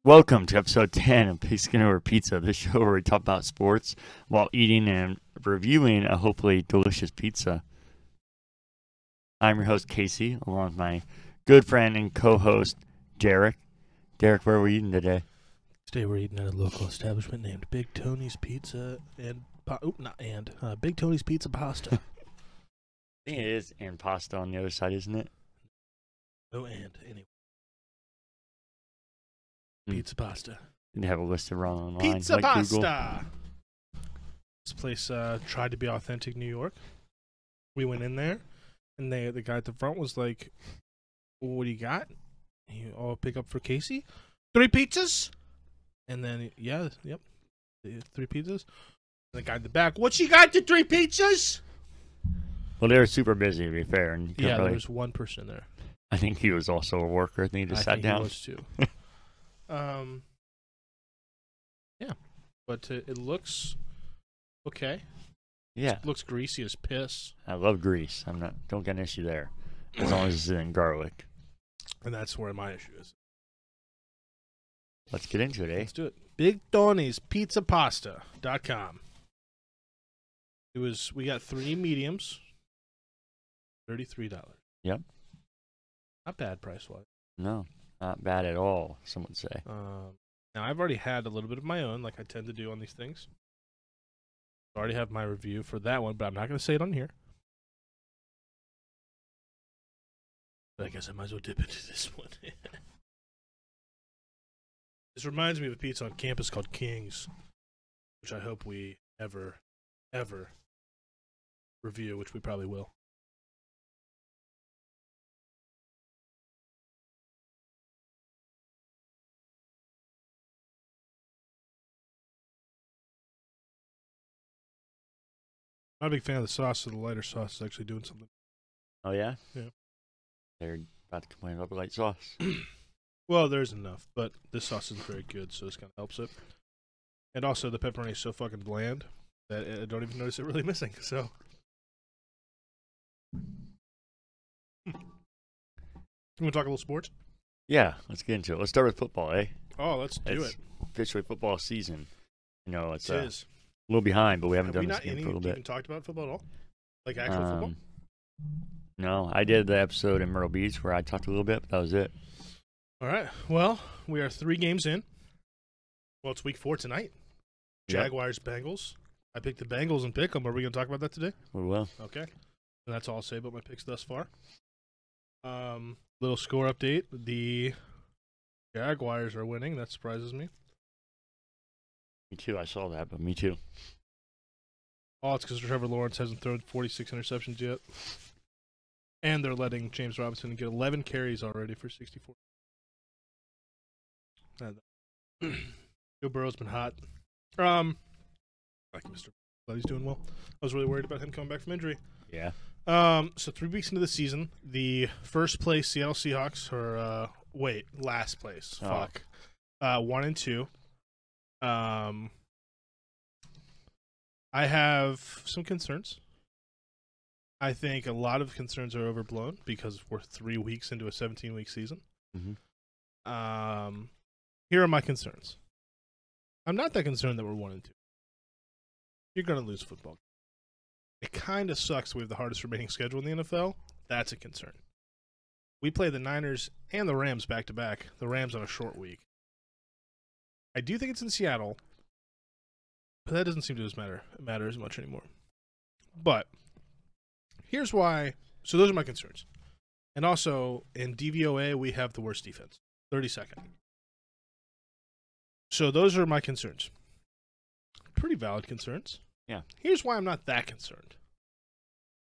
Welcome to episode 10 of Pigskin Over Pizza, the show where we talk about sports while eating and reviewing a hopefully delicious pizza. I'm your host, Casey, along with my good friend and co-host, Derek. Derek, where are we eating today? Today we're eating at a local establishment named Big Tony's Pizza Big Tony's Pizza Pasta. I think it is and pasta on the other side, isn't it? Oh, and anyway. Pizza Pasta. They have a list of wrong online. Pizza like Pasta! Google. This place tried to be authentic New York. We went in there, and the guy at the front was like, "What do you got? I'll pick up for Casey? 3 pizzas?" And then, yep, 3 pizzas. And the guy in the back, "What you got to 3 pizzas?" Well, they were super busy, to be fair. And Yeah, there was one person there. I think he was also a worker. I think he just sat down. He was too. Yeah, but it looks okay. Yeah, It looks greasy as piss, I love grease. Don't get an issue there, as long as it's in garlic. and that's where my issue is. Let's get into it, eh? Let's do it. Big Tony's Pizza Pasta.com. We got 3 mediums, $33. Yep. Not bad price wise. No, not bad at all, some would say. Now I've already had a little bit of my own, like I tend to do on these things. I already have my review for that one, but I'm not going to say it on here. But I guess I might as well dip into this one. This reminds me of a pizza on campus called King's, which I hope we ever review, which we probably will. I'm not a big fan of the sauce, so the lighter sauce is actually doing something. Oh, yeah? Yeah. They're about to complain about the light sauce. Well, there's enough, but this sauce isn't very good, so this kind of helps it. And also, the pepperoni is so fucking bland that I don't even notice it really missing, so. You want to talk a little sports? Yeah, let's get into it. Let's start with football, eh? Oh, let's do it. Officially football season. You know, it's It is. a little behind, but we haven't Have done we this not game for a little bit. even talked about football at all? Like actual football? No, I did the episode in Myrtle Beach where I talked a little bit, but that was it. All right. Well, we are 3 games in. Well, it's week 4 tonight. Yep. Jaguars, Bengals. I picked the Bengals and pick them. Are we going to talk about that today? We will. Okay. And that's all I'll say about my picks thus far. Little score update. The Jaguars are winning. That surprises me. Me too. I saw that, but me too. Oh, it's because Trevor Lawrence hasn't thrown 46 interceptions yet. And they're letting James Robinson get 11 carries already for 64. Joe Burrow's been hot. Like Mr. Glad he's doing well. I was really worried about him coming back from injury. Yeah. So 3 weeks into the season, the first place Seattle Seahawks are last place. Oh. Fuck. 1-2. I have some concerns. I think a lot of concerns are overblown because we're 3 weeks into a 17-week season. Mm-hmm. Here are my concerns. I'm not that concerned that we're 1-2. You're going to lose football. It kind of sucks we have the hardest remaining schedule in the NFL. That's a concern. We play the Niners and the Rams back-to-back. The Rams on a short week. I do think it's in Seattle, but that doesn't seem to matter as much anymore. But here's why. So those are my concerns. And also, in DVOA, we have the worst defense. 32nd. So those are my concerns. Pretty valid concerns. Yeah. Here's why I'm not that concerned.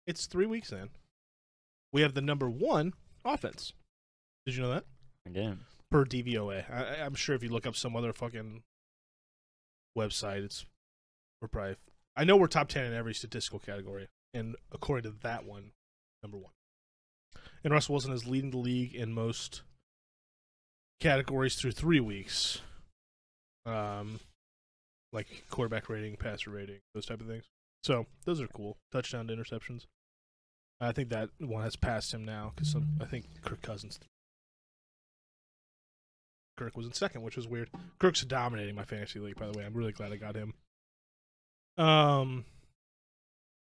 It's 3 weeks in. We have the number 1 offense. Did you know that? I didn't. Per DVOA. I'm sure if you look up some other fucking website, we're probably. I know we're top 10 in every statistical category, and according to that one, number 1. And Russell Wilson is leading the league in most categories through 3 weeks. Like quarterback rating, passer rating, those type of things. So those are cool. Touchdown to interceptions. I think that one has passed him now because I think Kirk Cousins. Kirk was in second, which was weird. Kirk's dominating my fantasy league, by the way. I'm really glad I got him. Are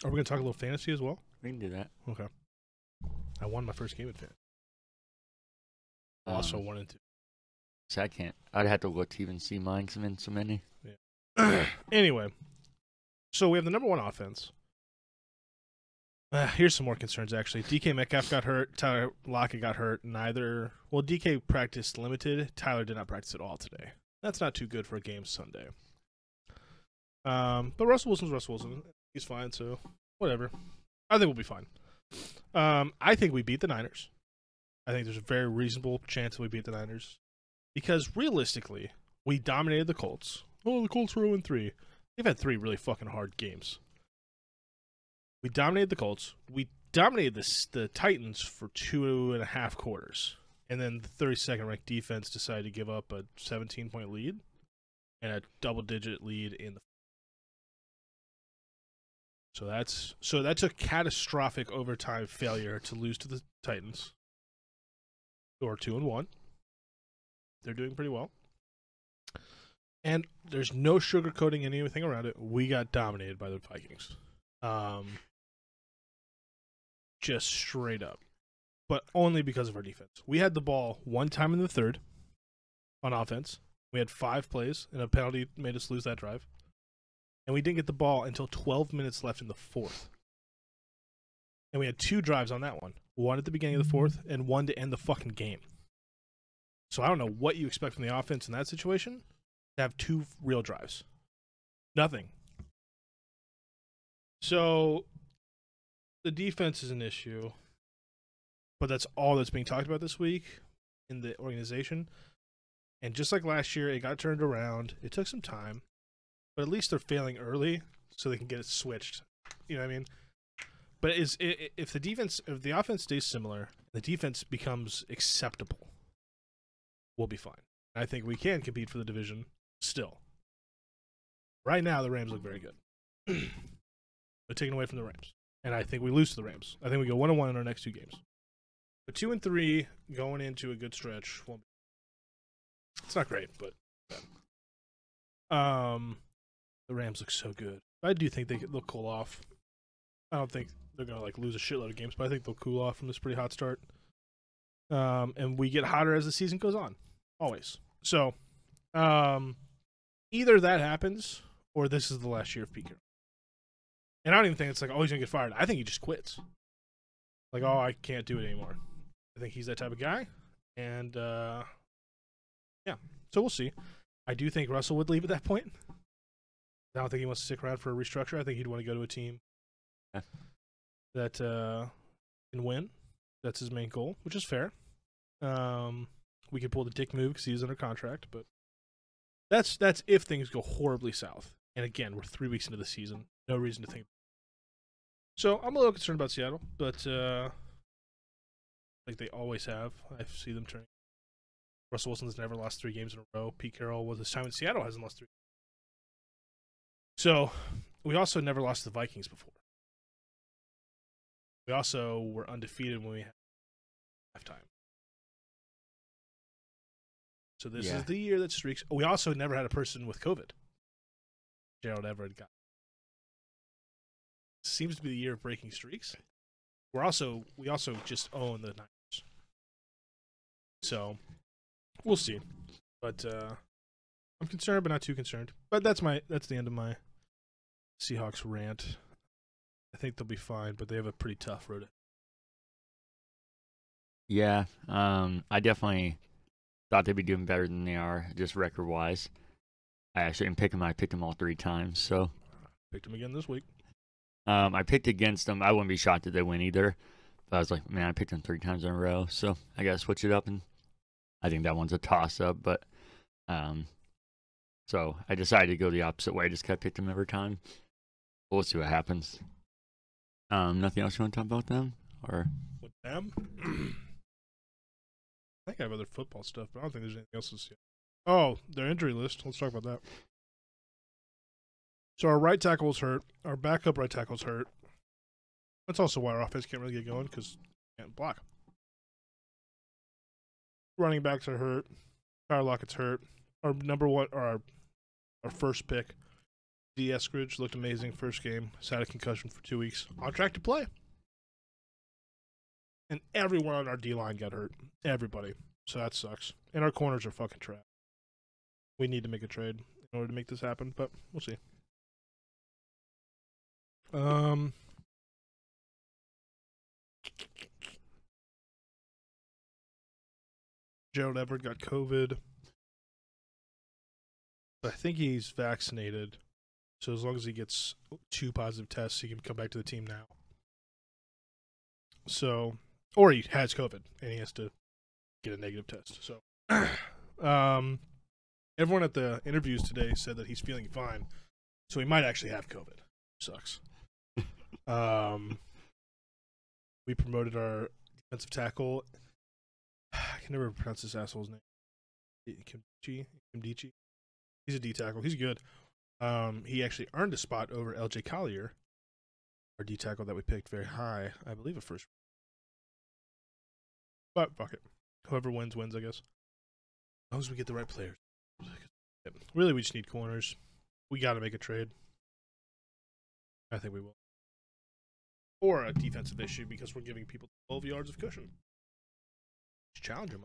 we going to talk a little fantasy as well? We can do that. Okay. I won my first game at fantasy. Also 1 and 2. So I can't. I'd have to look to even see mine because I'm in so many. Yeah. Anyway, so we have the number 1 offense. Here's some more concerns, actually. DK Metcalf got hurt. Tyler Lockett got hurt. Well, DK practiced limited. Tyler did not practice at all today. That's not too good for a game Sunday. But Russell Wilson's Russell Wilson. He's fine, so whatever. I think we'll be fine. I think we beat the Niners. I think there's a very reasonable chance that we beat the Niners. Because realistically, we dominated the Colts. Oh, the Colts were 0-3. They've had 3 really fucking hard games. We dominated the Colts. We dominated the Titans for 2.5 quarters. And then the 32nd ranked defense decided to give up a 17-point lead and a double-digit lead in the. So that's a catastrophic overtime failure to lose to the Titans. Who are 2-1. They're doing pretty well. And there's no sugarcoating anything around it. We got dominated by the Vikings. Just straight up. But only because of our defense. We had the ball 1 time in the third on offense. We had 5 plays, and a penalty made us lose that drive. And we didn't get the ball until 12 minutes left in the fourth. And we had 2 drives on that one. 1 at the beginning of the fourth, and 1 to end the fucking game. So I don't know what you expect from the offense in that situation to have 2 real drives. Nothing. So the defense is an issue, but that's all that's being talked about this week in the organization. And just like last year, it got turned around. It took some time, but at least they're failing early so they can get it switched. You know what I mean? But if the offense stays similar, the defense becomes acceptable, we'll be fine. I think we can compete for the division still. Right now, the Rams look very good. They're taken away from the Rams. And I think we lose to the Rams. I think we go 1-1 in our next 2 games. But 2-3 going into a good stretch. Well, it's not great, but the Rams look so good. I do think they'll cool off. I don't think they're gonna lose a shitload of games, but I think they'll cool off from this pretty hot start. And we get hotter as the season goes on, always. So, either that happens or this is the last year of Pete Carroll. And I don't even think it's he's gonna get fired. I think he just quits. I can't do it anymore. I think he's that type of guy, and yeah. So we'll see. I do think Russell would leave at that point. I don't think he wants to stick around for a restructure. I think he'd want to go to a team that can win. That's his main goal, which is fair. We could pull the dick move because he's under contract, but that's if things go horribly south. And again, we're 3 weeks into the season. No reason to think. So I'm a little concerned about Seattle, but like they always have, I see them turning. Russell Wilson's never lost 3 games in a row. Pete Carroll was his time in Seattle hasn't lost 3. So we also never lost to the Vikings before. We also were undefeated when we had halftime. So this is the year that streaks. We also never had a person with COVID. Gerald Everett got. Seems to be the year of breaking streaks. We also just own the Niners. So we'll see. But I'm concerned, but not too concerned. But that's the end of my Seahawks rant. I think they'll be fine, but they have a pretty tough road. Yeah, I definitely thought they'd be doing better than they are, just record-wise. I actually didn't pick them. I picked them all 3 times. So picked them again this week. I picked against them. I wouldn't be shocked if they win either. But I was like, man, I picked them 3 times in a row. So I got to switch it up, and I think that one's a toss-up. But so I decided to go the opposite way. I just kept picking them every time. We'll see what happens. Nothing else you want to talk about them? Or with them? I think I have other football stuff, but I don't think there's anything else to see. Oh, their injury list. Let's talk about that. So our right tackle's hurt. Our backup right tackle's hurt. That's also why our offense can't really get going, because we can't block. Running backs are hurt. Tyler Lockett's hurt. Our number one, or our first pick, D. Eskridge, looked amazing first game. He's had a concussion for 2 weeks. On track to play. And everyone on our D-line got hurt. Everybody. So that sucks. And our corners are fucking trash. We need to make a trade in order to make this happen, but we'll see. Gerald Everett got COVID. I think he's vaccinated. So as long as he gets 2 positive tests, he can come back to the team now. So, or he has COVID and he has to get a negative test. So, everyone at the interviews today said that he's feeling fine. So he might actually have COVID. Sucks. We promoted our defensive tackle. I can never pronounce this asshole's name. Kimdichi. He's a D tackle. He's good. He actually earned a spot over LJ Collier, our D tackle that we picked very high. I believe a first. But fuck it. Whoever wins, wins, I guess. As long as we get the right players. Really, we just need corners. We got to make a trade. I think we will. Or a defensive issue because we're giving people 12 yards of cushion. Just challenge them.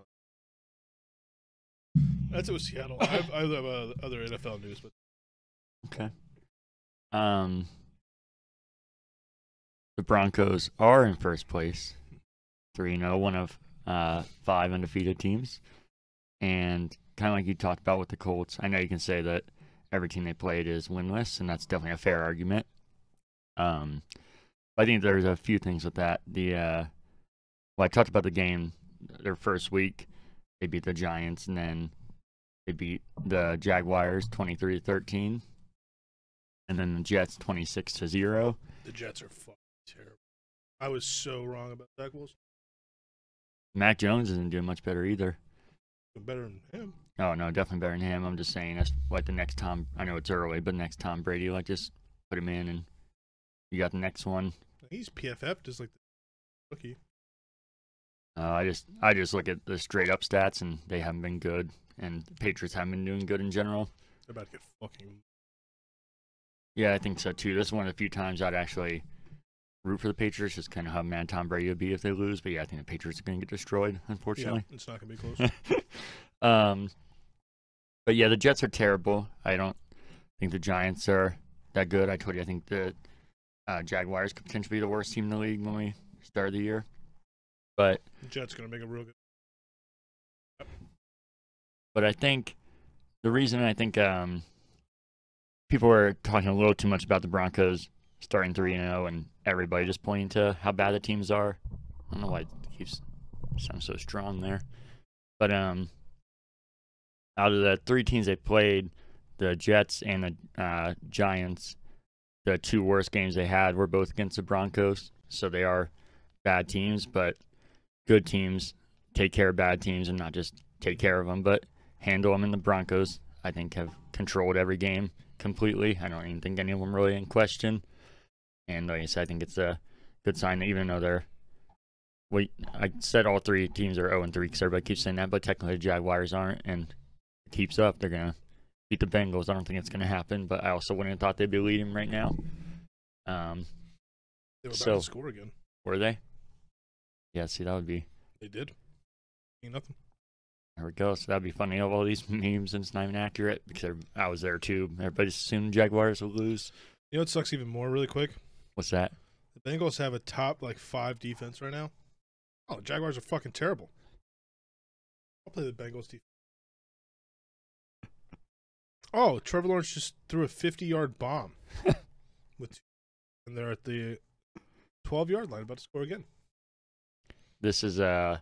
That's it with Seattle. I have other NFL news, but okay. The Broncos are in first place, 3-0, one of 5 undefeated teams, and kind of like you talked about with the Colts. I know you can say that every team they played is winless, and that's definitely a fair argument. I think there's a few things with that. I talked about the game. Their first week, they beat the Giants, and then they beat the Jaguars 23-13, and then the Jets 26-0. The Jets are fucking terrible. I was so wrong about Zach Wilson. Mac Jones isn't doing much better either. Better than him. Oh no, definitely better than him. I'm just saying that's like the next Tom. I know it's early, but next Tom Brady, like just put him in, and you got the next one. He's PFF'd as like the rookie. I just look at the straight up stats, and they haven't been good, and the Patriots haven't been doing good in general. They're about to get fucking. Yeah, I think so too. This is one of the few times I'd actually root for the Patriots, just kind of how mad Tom Brady would be if they lose. But yeah, I think the Patriots are going to get destroyed, unfortunately. Yeah, it's not going to be close. But yeah, the Jets are terrible. I don't think the Giants are that good. I told you I think the Jaguars could potentially be the worst team in the league when we started the year. But the Jets going to make a real good. Yep. But I think the reason I think people are talking a little too much about the Broncos starting 3-0 and everybody just pointing to how bad the teams are. I don't know why it keeps sounding so strong there. But out of the 3 teams they played, the Jets and the Giants, the 2 worst games they had were both against the Broncos. So they are bad teams, but good teams take care of bad teams and not just take care of them, but handle them. And the Broncos, I think, have controlled every game completely. I don't even think any of them really in question. And like I said, I think it's a good sign that even though I said all 3 teams are 0-3 because everybody keeps saying that, but technically the Jaguars aren't, and it keeps up. They're going to beat the Bengals. I don't think it's going to happen, but I also wouldn't have thought they'd be leading right now. They were about to score again. Were they? Yeah, see, that would be. They did. Ain't nothing. There we go. So that'd be funny. Of all these memes, and it's not even accurate because I was there too. Everybody assumed Jaguars would lose. You know what sucks even more really quick? What's that? The Bengals have a top 5 defense right now. Oh, the Jaguars are fucking terrible. I'll play the Bengals defense. Oh, Trevor Lawrence just threw a 50-yard bomb. And they're at the 12-yard line about to score again. This is a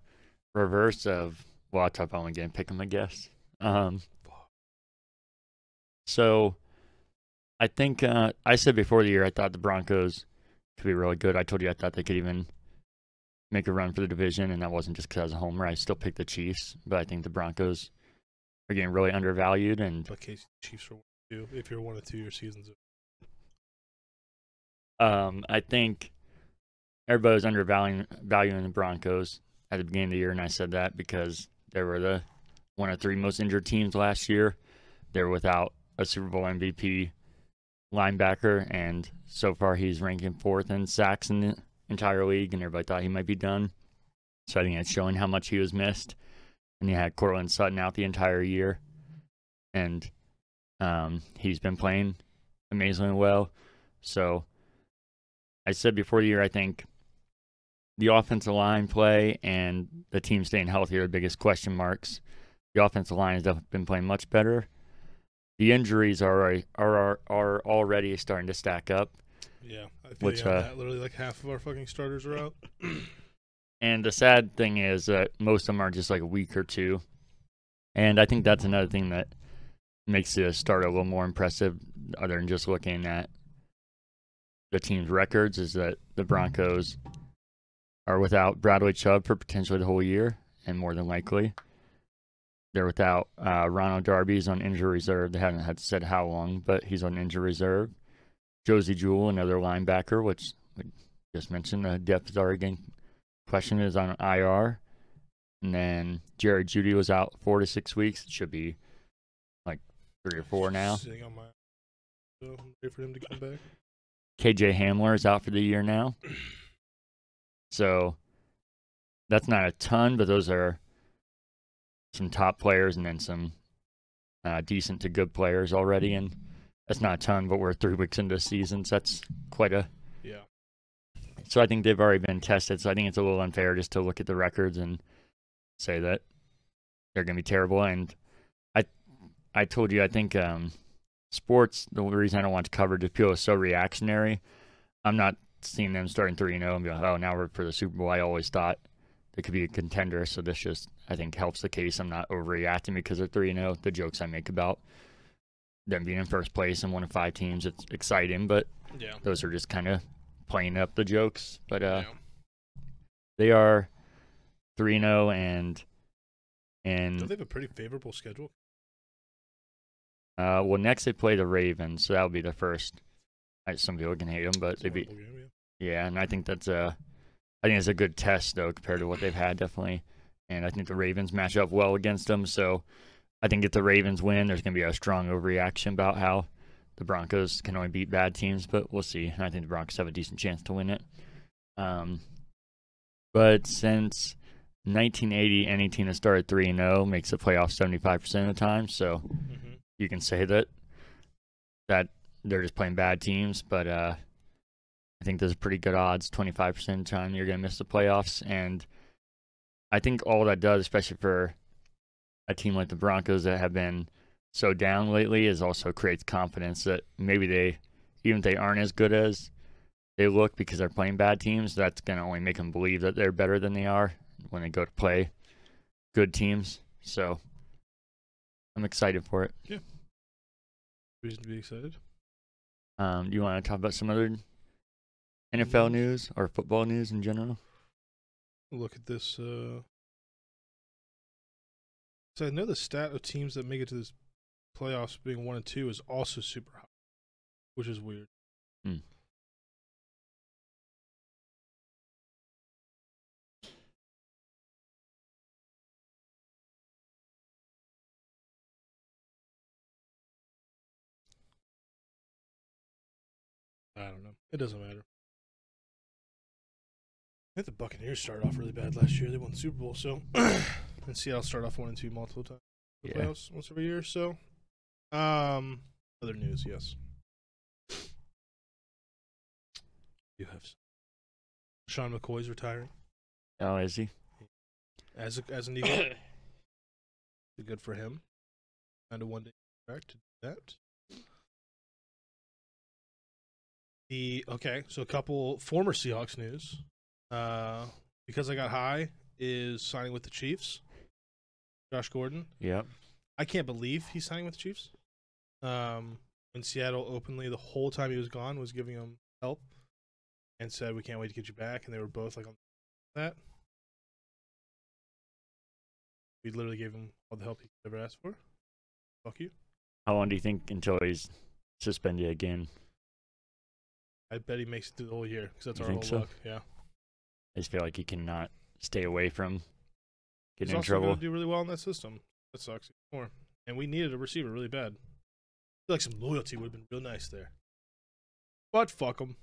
reverse of, well, I'll talk about one game, pick them, I guess. So I think I said before the year I thought the Broncos could be really good. I told you I thought they could even make a run for the division, and that wasn't just because I was a homer. I still picked the Chiefs, but I think the Broncos are getting really undervalued. And but case Chiefs are 1-2 if you're 1 2 your seasons. I think everybody was undervaluing the Broncos at the beginning of the year, and I said that because they were the one of 3 most injured teams last year. They were without a Super Bowl MVP linebacker, and so far he's ranking 4th in sacks in the entire league, and everybody thought he might be done. So I think it's showing how much he was missed. And you had Cortland Sutton out the entire year, and he's been playing amazingly well. So I said before the year, I think the offensive line play and the team staying healthy are the biggest question marks. The offensive line has definitely been playing much better. The injuries are already starting to stack up. Yeah, I feel that literally like half of our fucking starters are out. And the sad thing is that most of them are just like a week or 2. And I think that's another thing that makes the start a little more impressive, other than just looking at the team's records, is that the Broncos are without Bradley Chubb for potentially the whole year, and more than likely. They're without Ronald Darby's on injury reserve. They haven't had said how long, but he's on injury reserve. Josie Jewell, another linebacker, which we just mentioned, the depth is already getting questioned, is on IR. And then Jerry Jeudy was out 4 to 6 weeks. It should be like 3 or 4 now. Sitting on my wait for him to come back. KJ Hamler is out for the year now. So that's not a ton, but those are some top players and then some decent to good players already. And that's not a ton, but we're 3 weeks into the season, so that's quite a... Yeah. So I think they've already been tested, so I think it's a little unfair just to look at the records and say that they're going to be terrible. And I told you, I think sports, the reason I don't want to cover just people is so reactionary. I'm not seeing them starting 3-0 and be like, oh, now we're for the Super Bowl. I always thought they could be a contender, so this just, I think, helps the case. I'm not overreacting because they're 3-0. The jokes I make about them being in first place and 1 of 5 teams, it's exciting, but those are just kind of playing up the jokes. But they are 3-0 and don't they have a pretty favorable schedule? Well, next they play the Ravens, so that'll be the first. Some people can hate them, but they beat. Yeah, and I think that's a good test though compared to what they've had, definitely. And I think the Ravens match up well against them, so I think if the Ravens win, there's going to be a strong overreaction about how the Broncos can only beat bad teams, but we'll see. And I think the Broncos have a decent chance to win it. But since 1980, any team that started 3-0 makes the playoffs 75% of the time, so you can say that they're just playing bad teams, but I think there's pretty good odds 25% of the time you're going to miss the playoffs. And I think all that does, especially for a team like the Broncos that have been so down lately, is also creates confidence that maybe they, even if they aren't as good as they look because they're playing bad teams, that's going to only make them believe that they're better than they are when they go to play good teams. So I'm excited for it. Yeah. Reason to be excited. Do you want to talk about some other NFL news or football news in general? Look at this. So I know the stat of teams that make it to this playoffs being 1 and 2 is also super high, which is weird. I don't know. It doesn't matter. I think the Buccaneers started off really bad last year. They won the Super Bowl, so and Seattle started off 1 and 2 multiple times in the playoffs once every year. So, other news, yes. You have Sean McCoy's retiring. Oh, is he? As an Eagle. Good for him. Kind of one day back to that. So a couple former Seahawks news. Because I Got High is signing with the Chiefs. Josh Gordon. Yep. I can't believe he's signing with the Chiefs. In Seattle, openly the whole time he was gone was giving him help and said, "We can't wait to get you back." And they were both like on that. We literally gave him all the help he could ever ask for. Fuck you. How long do you think until he's suspended again? I bet he makes it through the whole year because that's our whole luck. Yeah. I just feel like he cannot stay away from getting in also trouble. He's going to do really well in that system. That sucks more. And we needed a receiver really bad. I feel like some loyalty would have been real nice there. But fuck them.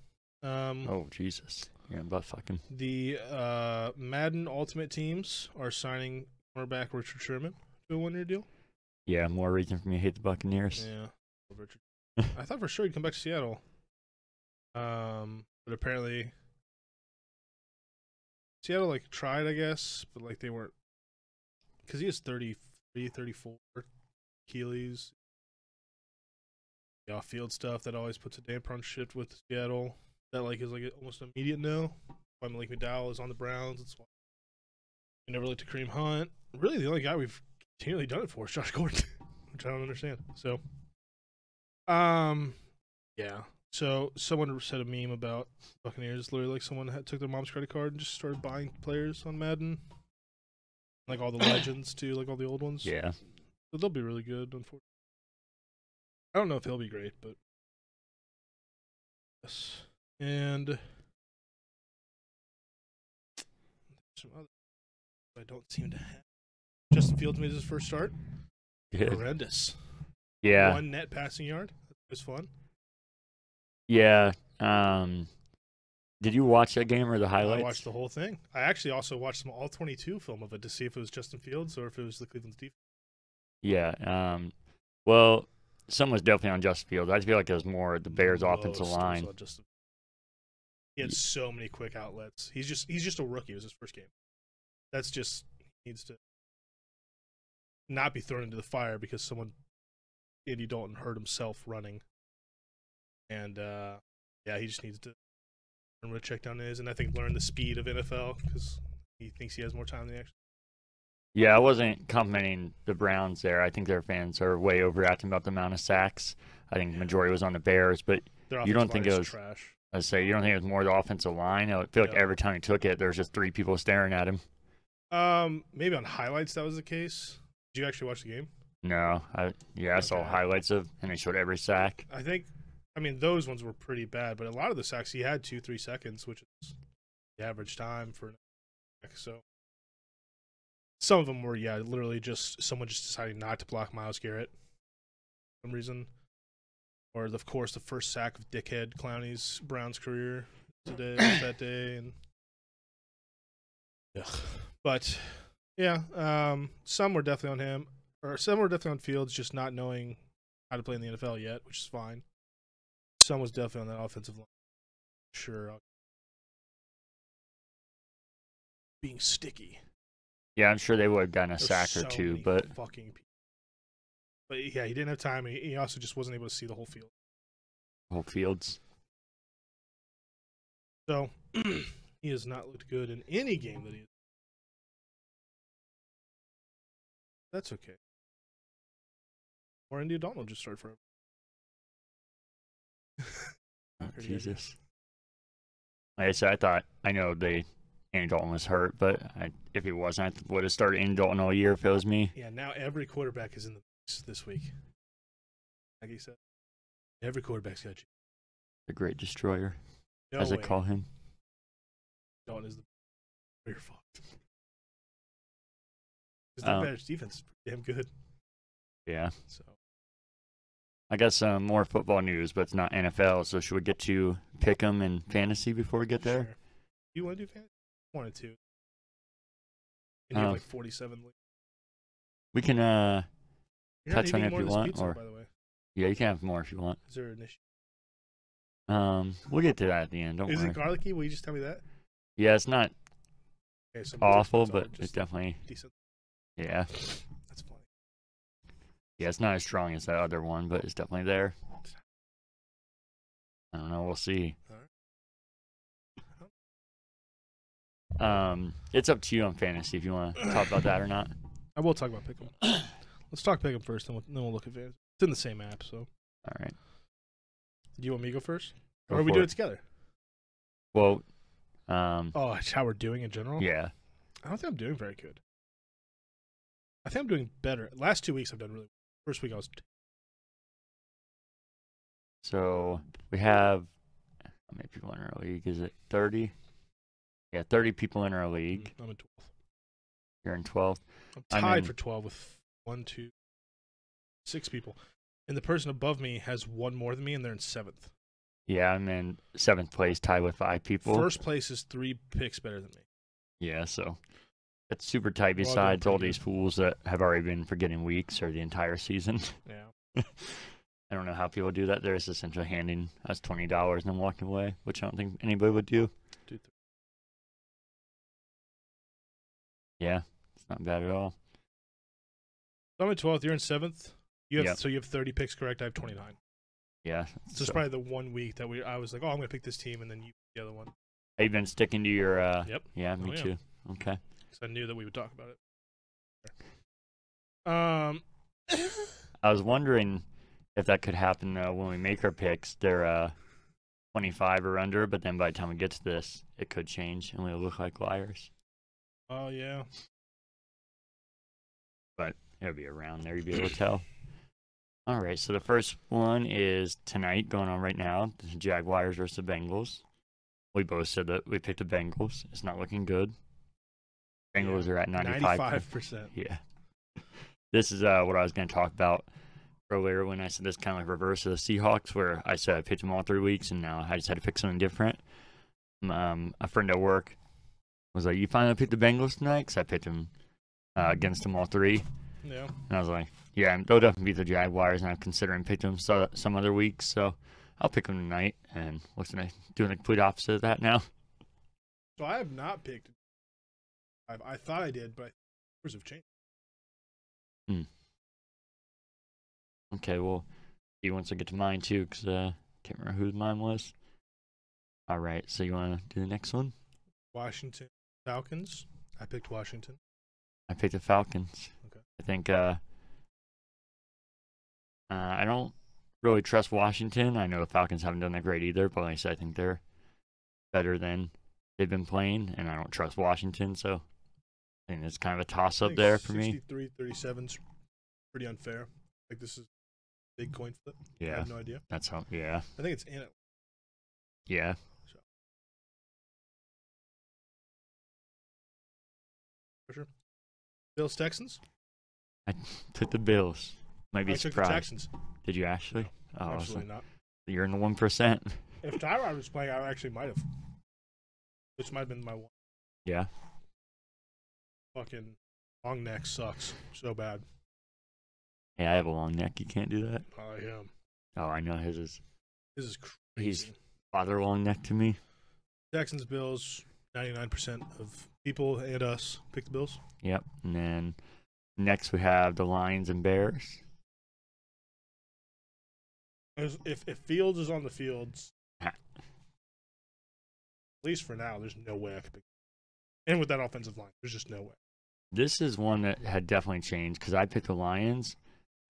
Oh, Jesus. Yeah, but fucking. The Madden Ultimate teams are signing cornerback Richard Sherman to a 1-year deal. Yeah, more reason for me to hate the Buccaneers. Yeah. Richard. I thought for sure he'd come back to Seattle. But apparently Seattle like tried, I guess, but like they weren't, because he has 33, 34 Achilles. The off-field stuff that always puts a damper on shit with Seattle. That like is like almost immediate no. Why Malik McDowell is on the Browns. That's why we never looked at Kareem Hunt. Really, the only guy we've continually done it for is Josh Gordon, which I don't understand. So, yeah. So someone said a meme about Buccaneers. Literally, like someone took their mom's credit card and just started buying players on Madden, like all the legends too, like all the old ones. Yeah. So they'll be really good. Unfortunately, I don't know if they'll be great, but yes. And some other I don't seem to have. Justin Fields made his first start. Good. Horrendous. Yeah. 1 net passing yard. That was fun. Yeah. Did you watch that game or the highlights? I watched the whole thing. I actually also watched some all-22 film of it to see if it was Justin Fields or if it was the Cleveland's defense. Yeah. Well, some was definitely on Justin Fields. I feel like it was more the Bears' offensive line. He had so many quick outlets. He's just a rookie. It was his first game. That's just he needs to not be thrown into the fire because Andy Dalton hurt himself running. And yeah, he just needs to learn what a check down is, and I think learn the speed of NFL because he thinks he has more time than he actually. Yeah, I wasn't complimenting the Browns there. I think their fans are way overacting about the amount of sacks. I think the majority was on the Bears, but you don't think it was trash. I say you don't think it was more the offensive line? I feel like every time he took it, there was just 3 people staring at him. Maybe on highlights that was the case. Did you actually watch the game? No, I saw highlights of, and they showed every sack. I mean, those ones were pretty bad, but a lot of the sacks he had 2-3 seconds, which is the average time for. So some of them were literally just someone just deciding not to block Myles Garrett for some reason. Or, of course, the first sack of dickhead Clowney's Browns career that day. And but, yeah, some were definitely on him. Or some were definitely on Fields, just not knowing how to play in the NFL yet, which is fine. Some was definitely on that offensive line. Sure. Being sticky. Yeah, I'm sure they would have gotten a sack or two, but yeah, he didn't have time. He also just wasn't able to see the whole field. Whole fields. So he has not looked good in any game that he. That's okay. Or Andy Dalton will just start forever. Oh, Jesus. Like I said, I know Andy Dalton was hurt, but if he wasn't, I would have started Andy Dalton all year if it was me. Yeah, now every quarterback is in the mix this week. Like he said, every quarterback's got you. The Great Destroyer, no as way. they call him. Dalton is your fault. Because their Bears defense is damn good. Yeah. So I got some more football news, but it's not NFL. So should we get to pick 'em and fantasy before we get there? Sure. You want to do fantasy? I wanted to. And you have like 47. We can touch on it if you want, pizza, or by the way. Yeah, you can have more if you want. Is there an issue? We'll get to that at the end. Don't Is worry. it garlicky? Will you just tell me that? Yeah, it's not awful, but it's definitely decent. Yeah. That's funny. Yeah, it's not as strong as that other one, but it's definitely there. I don't know. We'll see. It's up to you on fantasy if you want to talk about that or not. I will talk about Pick'em. Let's talk Pick'em first, and then we'll look at fantasy. It's in the same app, so. All right. Do you want me to go first? Go or we do it together? Well, it's how we're doing in general? Yeah. I don't think I'm doing very good. I think I'm doing better. Last 2 weeks I've done really well. First week I was. So we have how many people in our league? Is it 30? Yeah, 30 people in our league. I'm in 12th. You're in 12th. I'm tied for 12 with 1, 2, 6 people. And the person above me has one more than me, and they're in 7th. Yeah, I'm in 7th place, tied with 5 people. First place is 3 picks better than me. Yeah, so it's super tight besides all these fools that have already been forgetting weeks or the entire season. Yeah. I don't know how people do that. They're just essentially handing us $20 and then walking away, which I don't think anybody would do. Yeah, it's not bad at all. So I'm in 12th. You're in 7th. So you have 30 picks correct. I have 29. Yeah. So it's probably the 1 week that I was like, oh, I'm going to pick this team, and then you pick the other one. Have you been sticking to your Yep. Yeah, me too. Okay. Because I knew that we would talk about it. I was wondering if that could happen when we make our picks. They're 25 or under, but then by the time we get to this, it could change, and we'll look like liars. Oh, yeah. But it'll be around there. You'll be able to tell. All right, so the first one is tonight, going on right now. The Jaguars versus the Bengals. We both said that we picked the Bengals. It's not looking good. Bengals are at 95%. Yeah. This is what I was going to talk about earlier when I said this kind of like reverse of the Seahawks, where I said I picked them all 3 weeks, and now I just had to pick something different. A friend at work was like, you finally picked the Bengals tonight? Because I picked them against them all 3. Yeah. And I was like, yeah, they'll definitely beat the Jaguars, and I'm considering picking them some other weeks, so I'll pick them tonight. And what's doing the complete opposite of that now? So I have not picked. I thought I did, but numbers have changed. Okay, well, he wants to get to mine too, because can't remember who mine was. All right, so you want to do the next one? Washington Falcons. I picked Washington. I picked the Falcons. Okay. I think I don't really trust Washington. I know the Falcons haven't done that great either, but like I said, I think they're better than they've been playing, and I don't trust Washington, so I think it's kind of a toss-up there for me. 63-37's pretty unfair. Like, this is a big coin flip. Yeah. I have no idea. That's how, yeah. I think it's in it. Yeah. So. For sure. Bills, Texans? I took the Bills. Might be I took surprised. the Texans. Did you actually? No, oh, absolutely not. You're in the 1%. If Tyrod was playing, I actually might have. Which might have been my one. Yeah. Fucking long neck sucks so bad. Yeah, I have a long neck. You can't do that. I am. Oh, I know his is crazy. He's father long neck to me. Texans, Bills, 99% of people and us pick the Bills. Yep. And then next we have the Lions and Bears. If Fields is on the fields, at least for now, there's no way I could pick. And with that offensive line, there's just no way. This is one that had definitely changed because I picked the Lions,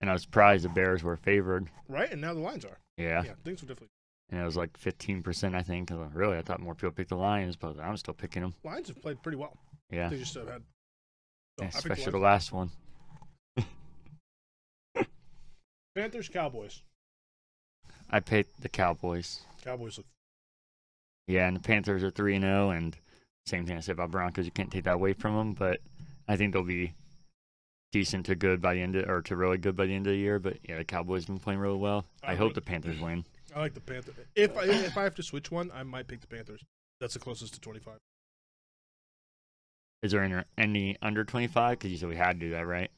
and I was surprised the Bears were favored. Right, and now the Lions are. Yeah. Yeah, things were definitely. And it was like 15%, I think. Really, I thought more people picked the Lions, but I'm still picking them. Lions have played pretty well. Yeah. They just have had. So yeah, especially the last one. Panthers, Cowboys. I picked the Cowboys. Cowboys look. Yeah, and the Panthers are 3-0, and same thing I said about Broncos. You can't take that away from them, but I think they'll be decent to good by the end of, or to really good by the end of the year. But yeah, the Cowboys have been playing really well. I hope the Panthers win. I like the Panthers. If I have to switch one, I might pick the Panthers. That's the closest to 25. Is there any under 25? Because you said we had to do that, right?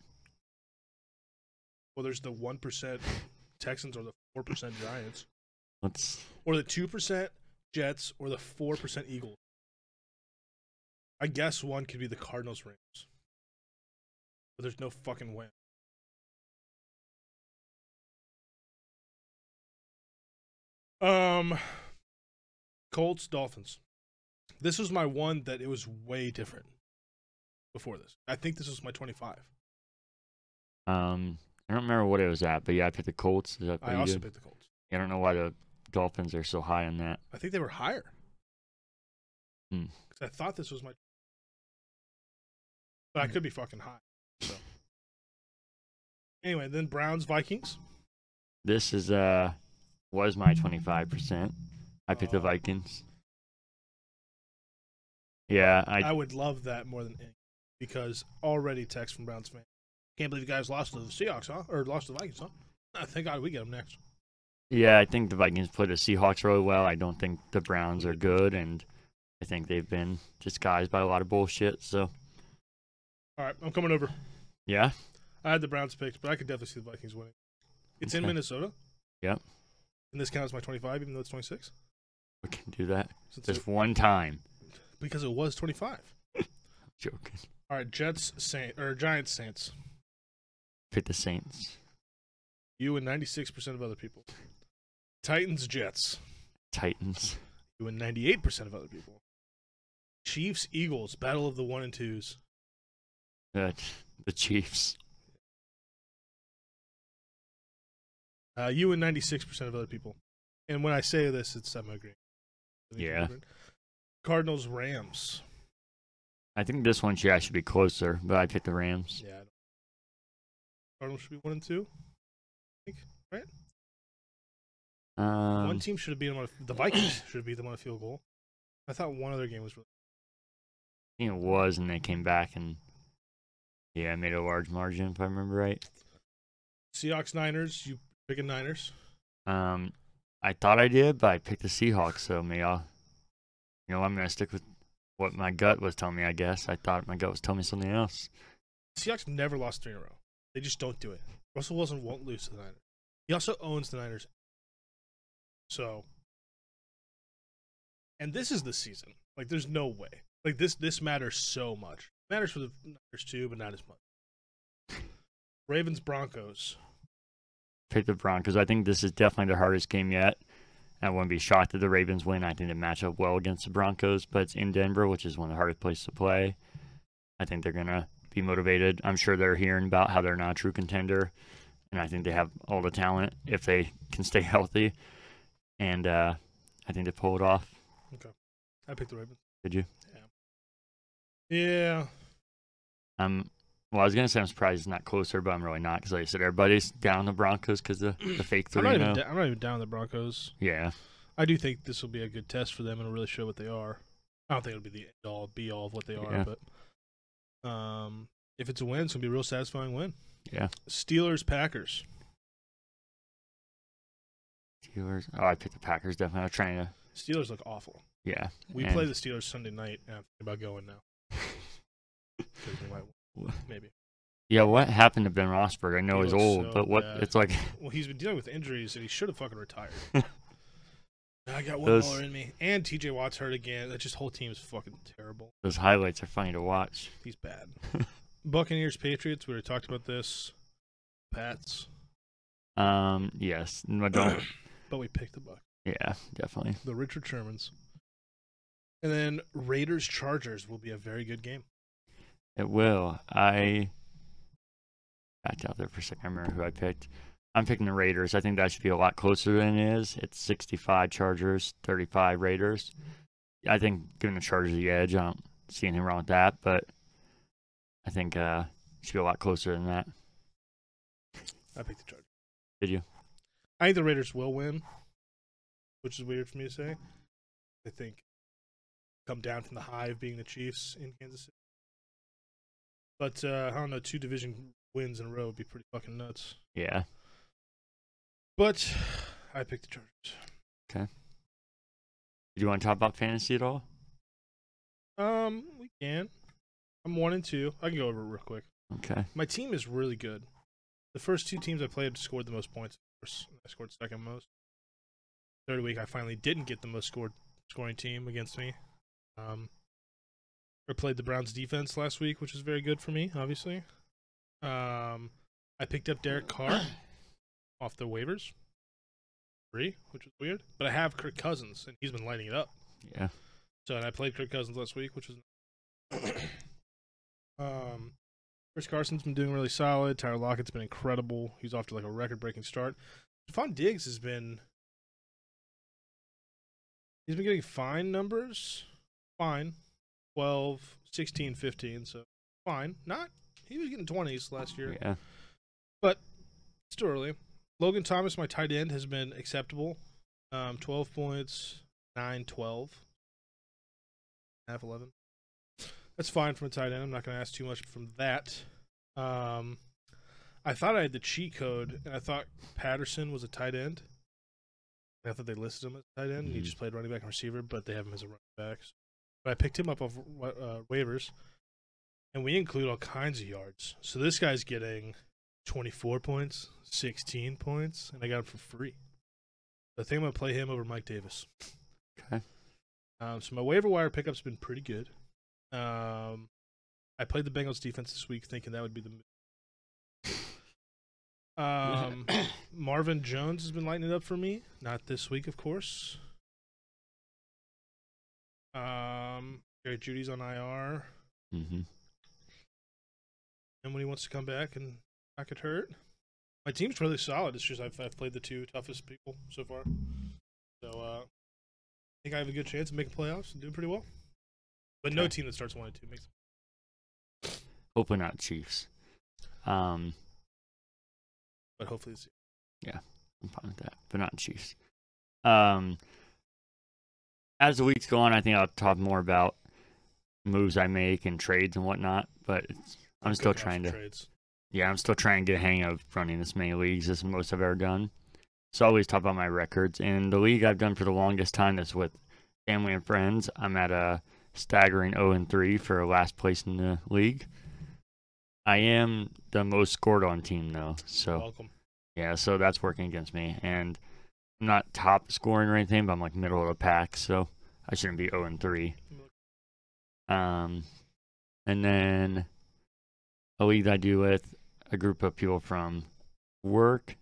Well, there's the 1% Texans or the 4% Giants. Or the 2% Jets or the 4% Eagles. I guess one could be the Cardinals Rams. But there's no fucking way. Colts, Dolphins. This was my one that it was way different before this. I think this was my 25. I don't remember what it was at, but yeah, I picked the Colts. Is that I also picked the Colts. I don't know why the Dolphins are so high on that. I think they were higher. Because I thought this was my. But I could be fucking high. So. Anyway, then Browns, Vikings. This is was my 25%. I picked the Vikings. Yeah, I would love that more than any, because already text from Browns fan. Can't believe you guys lost to the Seahawks, huh? Or lost to the Vikings, huh? Thank God we get them next. Yeah, I think the Vikings play the Seahawks really well. I don't think the Browns are good, and I think they've been disguised by a lot of bullshit. So, all right, I'm coming over. Yeah? I had the Browns picked, but I could definitely see the Vikings winning. It's in Minnesota. Yep. And this counts my 25, even though it's 26. We can do that just one time. Because it was 25. I'm joking. All right, Giants, Saints. Pick the Saints. You and 96% of other people. Titans, Jets. Titans. You and 98% of other people. Chiefs, Eagles, battle of the 1 and 2s. The Chiefs. You and 96% of other people. And when I say this, it's semi-agreeing. Yeah. Cardinals, Rams. I think this one should actually be closer, but I picked the Rams. Yeah. Cardinals should be 1 and 2. I think, right? One team should have beaten them on the Vikings should have beat them on a field goal. I thought one other game was really. I think it was, and they came back and made a large margin if I remember right. Seahawks, Niners. You picking Niners? I thought I did, but I picked the Seahawks, so maybe I'm gonna stick with what my gut was telling me. I guess I thought my gut was telling me something else. Seahawks never lost 3 in a row. They just don't do it. Russell Wilson won't lose to the Niners. He also owns the Niners. So, and this is the season. Like, there's no way. Like, this matters so much. It matters for the Niners too, but not as much. Ravens, Broncos. Pick the Broncos. I think this is definitely the hardest game yet. I wouldn't be shocked if the Ravens win. I think they match up well against the Broncos, but it's in Denver, which is one of the hardest places to play. I think they're going to be motivated. I'm sure they're hearing about how they're not a true contender, and I think they have all the talent if they can stay healthy. And I think they pull it off. Okay. I picked the Ravens. Did you? Yeah. Well, I was going to say I'm surprised it's not closer, but I'm really not because, like I said, everybody's down the Broncos because of the fake 3-0. I'm not even down the Broncos. Yeah. I do think this will be a good test for them and it'll really show what they are. I don't think it'll be the end-all, be-all of what they are, but if it's a win, it's going to be a real satisfying win. Yeah. Steelers, Packers. Steelers. Oh, I picked the Packers, definitely. I was trying to. Steelers look awful. Yeah. We play the Steelers Sunday night, and I'm thinking about going now. Maybe. Yeah, what happened to Ben Roethlisberger? I know he's old, so but what? bad. It's like. Well, he's been dealing with injuries, and he should have fucking retired. I got one more in me. And TJ Watt's hurt again. That just whole team is fucking terrible. Those highlights are funny to watch. He's bad. Buccaneers, Patriots. We already talked about this. Pats. Yes. No, don't. But we picked the Bucs. Yeah, definitely. The Richard Shermans. And then Raiders, Chargers will be a very good game. It will. I backed out there for a second. I remember who I picked. I'm picking the Raiders. I think that should be a lot closer than it is. It's 65 Chargers, 35 Raiders. I think giving the Chargers the edge, I don't see anything wrong with that, but I think it should be a lot closer than that. I picked the Chargers. Did you? I think the Raiders will win, which is weird for me to say. I think come down from the high of being the Chiefs in Kansas City. But I don't know, 2 division wins in a row would be pretty fucking nuts. Yeah. But I picked the Chargers. Okay. Do you want to talk about fantasy at all? We can. I'm 1 and 2. I can go over it real quick. Okay. My team is really good. The first 2 teams I played scored the most points. I scored second most. Third week, I finally didn't get the most scoring team against me. I played the Browns defense last week, which was very good for me, obviously. I picked up Derek Carr off the waivers. Free, which was weird. But I have Kirk Cousins, and he's been lighting it up. Yeah. So, and I played Kirk Cousins last week, which was Chris Carson's been doing really solid. Tyler Lockett's been incredible. He's off to like a record-breaking start. Stephon Diggs he's been getting fine numbers. Fine. 12, 16, 15, so fine. He was getting 20s last year. Yeah. But it's too early. Logan Thomas, my tight end, has been acceptable. 12 points, 9, 12. Half 11. That's fine from a tight end. I'm not going to ask too much from that. I thought I had the cheat code, and I thought Patterson was a tight end. And I thought they listed him as a tight end, and he just played running back and receiver, but they have him as a running back. But I picked him up off waivers, and we include all kinds of yards. So this guy's getting 24 points, 16 points, and I got him for free. I think I'm going to play him over Mike Davis. Okay. So my waiver wire pickup's been pretty good. I played the Bengals defense this week thinking that would be the Marvin Jones has been lighting it up for me. Not this week, of course. Jerry Judy's on IR. Mm-hmm. And when he wants to come back and not get hurt. My team's really solid. It's just I've played the two toughest people so far. So I think I have a good chance of making playoffs and doing pretty well. But no team that starts 1-2 makes it. Hopefully not Chiefs. But hopefully it's yeah, I'm fine with that. But not Chiefs. As the weeks go on, I think I'll talk more about moves I make and trades and whatnot. But I'm still trying to. Trades. Yeah, I'm still trying to get a hang of running this many leagues. This is the most I've ever done. So I always talk about my records. And the league I've done for the longest time is with family and friends. I'm at a staggering 0-3 for last place in the league. I am the most scored on team, though. So welcome. Yeah, so that's working against me. And I'm not top scoring or anything, but I'm like middle of the pack, so I shouldn't be 0-3. And then a league I do with a group of people from work.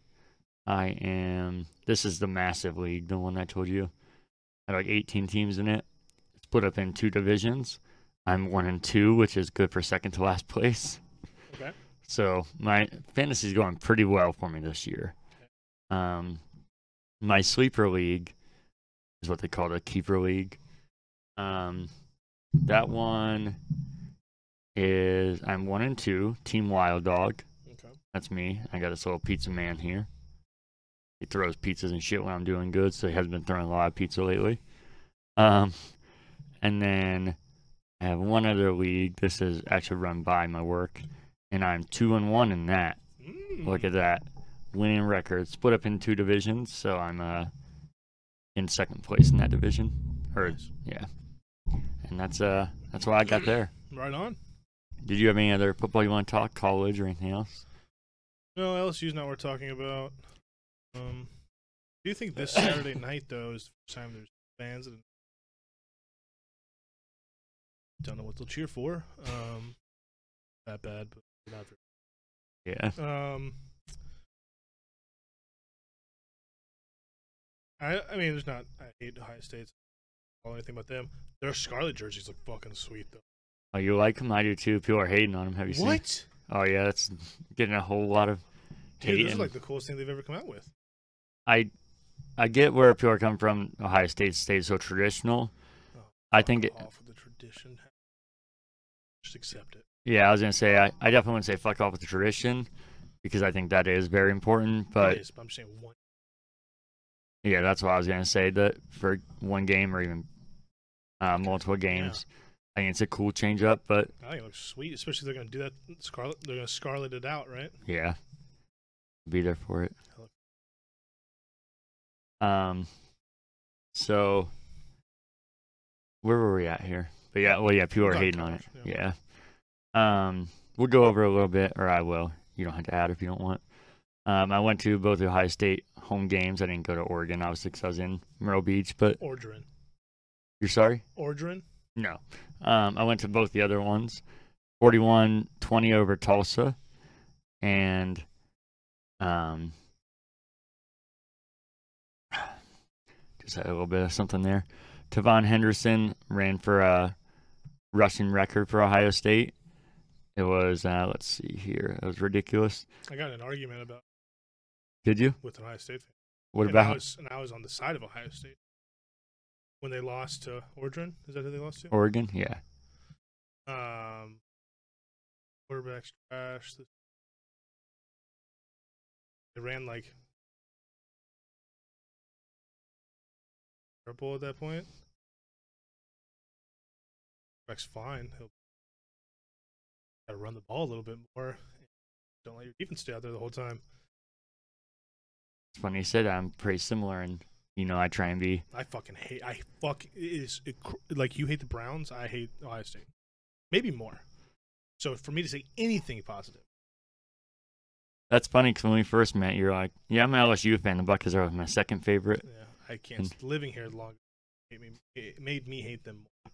This is the massive league, the one I told you. I have like 18 teams in it, split up in 2 divisions. I'm 1-2, which is good for second to last place. Okay. So my fantasy's going pretty well for me this year. My sleeper league is what they call the keeper league. That one is I'm 1-2, Team Wild Dog. Okay. That's me. I got this little pizza man here. He throws pizzas and shit when I'm doing good, so he hasn't been throwing a lot of pizza lately. And then I have one other league. This is actually run by my work, and I'm 2-1 in that. Look at that. Winning record. Split up in 2 divisions, so I'm in second place in that division. Nice. Yeah. And that's what I got there. Right on. Did you have any other football you want to talk, college or anything else? No, LSU's not worth talking about. Do you think this Saturday night, though, is the first time there's fans and don't know what they'll cheer for? That bad, but not very. Yeah. I mean, there's not. I hate Ohio State or anything about them. Their Scarlet jerseys look fucking sweet, though. Oh, you like them? I do too. People are hating on them. Have you seen? What? Oh yeah, that's getting a whole lot of hate. Dude, this is like the coolest thing they've ever come out with. I get where people are coming from. Ohio State stays so traditional. Oh, I think off with the tradition. Just accept it. Yeah, I was gonna say I definitely wouldn't say fuck off with the tradition because I think that is very important. But it is, but I'm just saying one. Yeah, that's what I was gonna say. That for one game or even multiple games, I think it's a cool change up. But I think it looks sweet, especially if they're gonna do that. They're gonna scarlet it out, right? Yeah, be there for it. So where were we at here? But yeah, well, yeah, people are hating on it. Yeah. We'll go over a little bit, or I will. You don't have to add if you don't want. I went to both the Ohio State home games. I didn't go to Oregon, obviously, because I was in Myrtle Beach. But Orgeron. You're sorry? Orgeron? No. I went to both the other ones. 41-20 over Tulsa, and just had a little bit of something there. Tavon Henderson ran for a rushing record for Ohio State. It was, let's see here. It was ridiculous. I got in an argument about. Did you? With an Ohio State fan. What about? I was on the side of Ohio State when they lost to Orgeron. Is that who they lost to? Oregon, yeah. Quarterback's trash. They ran like purple at that point. Quarterback's fine. He'll got to run the ball a little bit more. Don't let your defense stay out there the whole time. It's funny you said that. I'm pretty similar, and I try and be. Like you hate the Browns. I hate Ohio State. Maybe more. So for me to say anything positive. That's funny because when we first met, you're like, "Yeah, I'm an LSU fan. The Buckeyes are my second favorite." Yeah, I can't. Living here long, it made me hate them more.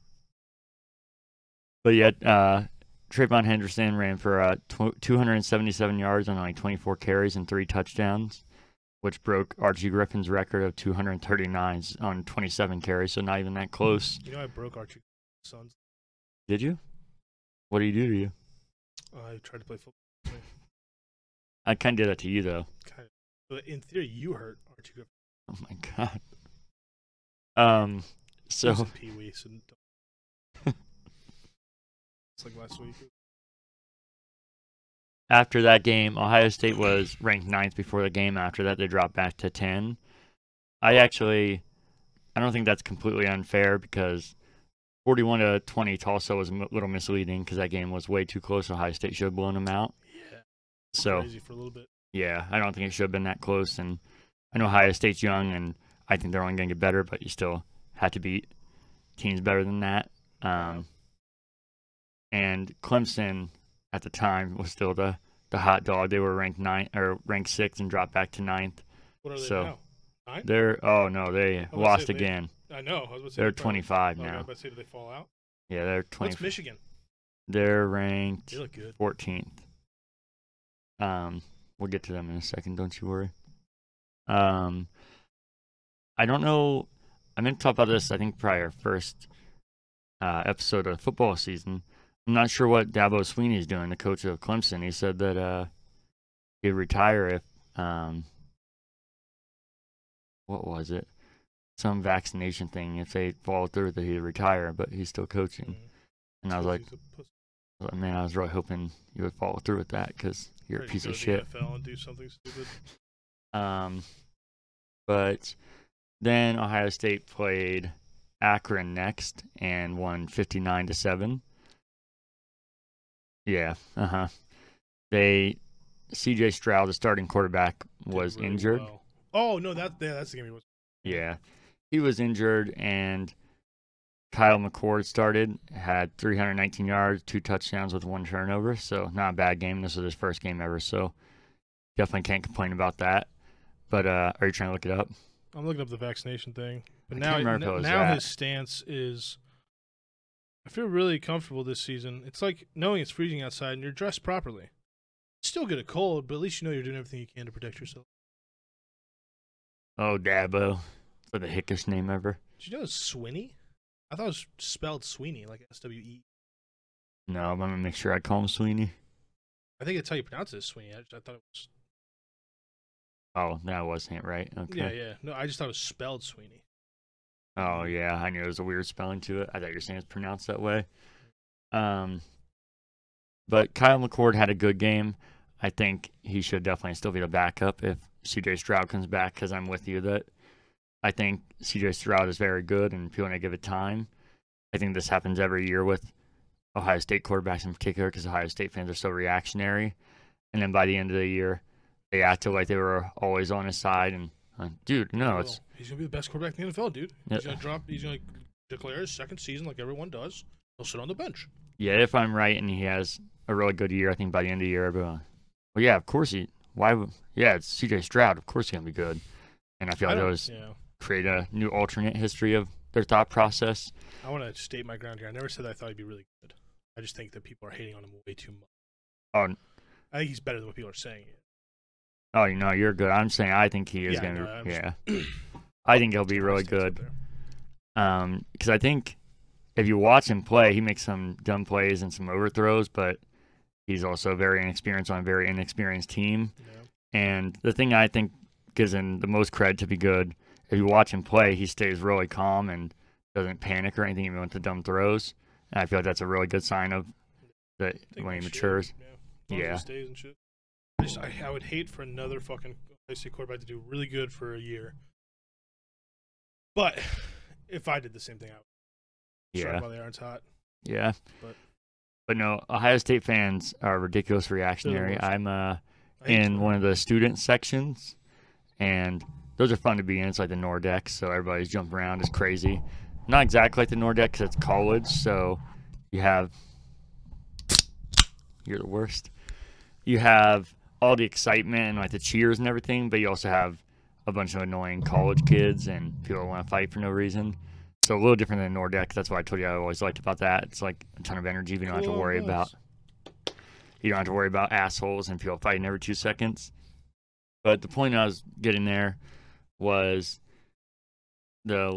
But yet, Tavon Henderson ran for 277 yards on only 24 carries and 3 touchdowns, which broke Archie Griffin's record of 239 on 27 carries. So not even that close. I broke Archie Griffin's sons. Did you? What did he do to you? I tried to play football. I kind of did that to you, though. Kind of. But in theory, you hurt Archie Griffin. Oh, my God. So... Pee-wee, so it's like last week. After that game, Ohio State was ranked 9th before the game. After that, they dropped back to 10. I don't think that's completely unfair because 41-20 Tulsa was a little misleading because that game was way too close. Ohio State should have blown them out. Yeah. So crazy for a little bit. Yeah, I don't think it should have been that close. And I know Ohio State's young, and I think they're only going to get better, but you still had to beat teams better than that. And Clemson at the time was still the hot dog. They were ranked 6th and dropped back to 9th. What are they now? 9? They lost again. I know. I was about to say they're 25 now. I was about to say, did they fall out? Yeah, they're 20. What's Michigan? They're ranked they look good. 14th. We'll get to them in a second. Don't you worry. I don't know. I meant to talk about this, I think, prior first episode of football season. I'm not sure what Dabo Swinney's doing, the coach of Clemson. He said that he'd retire if, what was it? Some vaccination thing. If they follow through with it, he'd retire, but he's still coaching. Mm-hmm. And I was like, man, I was really hoping you would follow through with that because you're a piece of shit. NFL and do something stupid. But then Ohio State played Akron next and won 59-7. Yeah, C.J. Stroud, the starting quarterback, was really injured. Well. Oh no, that's the game he was. Yeah, he was injured, and Kyle McCord started, had 319 yards, 2 touchdowns with 1 turnover. So not a bad game. This was his first game ever, so definitely can't complain about that. But are you trying to look it up? I'm looking up the vaccination thing. But now his stance is, I feel really comfortable this season. It's like knowing it's freezing outside and you're dressed properly. Still get a cold, but at least you know you're doing everything you can to protect yourself. Oh, Dabo. That's the hickish name ever. Did you know it's Swinney? I thought it was spelled Sweeney, like S-W-E. No, I'm going to make sure I call him Sweeney. I think that's how you pronounce it, Sweeney. I thought it was... Oh, that wasn't it, right? Okay. Yeah. No, I just thought it was spelled Sweeney. Oh, yeah. I knew there was a weird spelling to it. I thought you were saying it's pronounced that way. But Kyle McCord had a good game. I think he should definitely still be the backup if C.J. Stroud comes back, because I'm with you that I think C.J. Stroud is very good and people need to give it time. I think this happens every year with Ohio State quarterbacks in particular because Ohio State fans are so reactionary. And then by the end of the year, they acted like they were always on his side. And, dude, no, it's... He's going to be the best quarterback in the NFL, dude. He's going to declare his second season like everyone does. He'll sit on the bench. Yeah, if I'm right and he has a really good year, I think by the end of the year, well, yeah, of course it's C.J. Stroud. Of course he's going to be good. And I feel like those create a new alternate history of their thought process. I want to state my ground here. I never said I thought he'd be really good. I just think that people are hating on him way too much. Oh, I think he's better than what people are saying. Oh, you're good. I'm saying I think he is going to. Yeah, I think he'll be really good. Because I think if you watch him play, he makes some dumb plays and some overthrows, but he's also very inexperienced on a very inexperienced team. Yeah. And the thing I think gives him the most credit to be good, if you watch him play, he stays really calm and doesn't panic or anything even with the dumb throws. And I feel like that's a really good sign of that when he matures. Yeah. Stays and shit. I would hate for another fucking Ohio State quarterback to do really good for a year. But if I did the same thing, I would. Sorry while the iron's hot. Yeah. But But no, Ohio State fans are ridiculous reactionary. worst. I'm hate in them. one of the student sections, and those are fun to be in. It's like the Nordex, so everybody's jumping around. It's crazy. Not exactly like the Nordex because it's college, so you have – you're the worst. You have all the excitement and like the cheers and everything, but you also have a bunch of annoying college kids and people who want to fight for no reason. So a little different than Nordex. That's why I told you I always liked about that. It's like a ton of energy. You don't have to worry about assholes and people fighting every 2 seconds. But the point I was getting there was the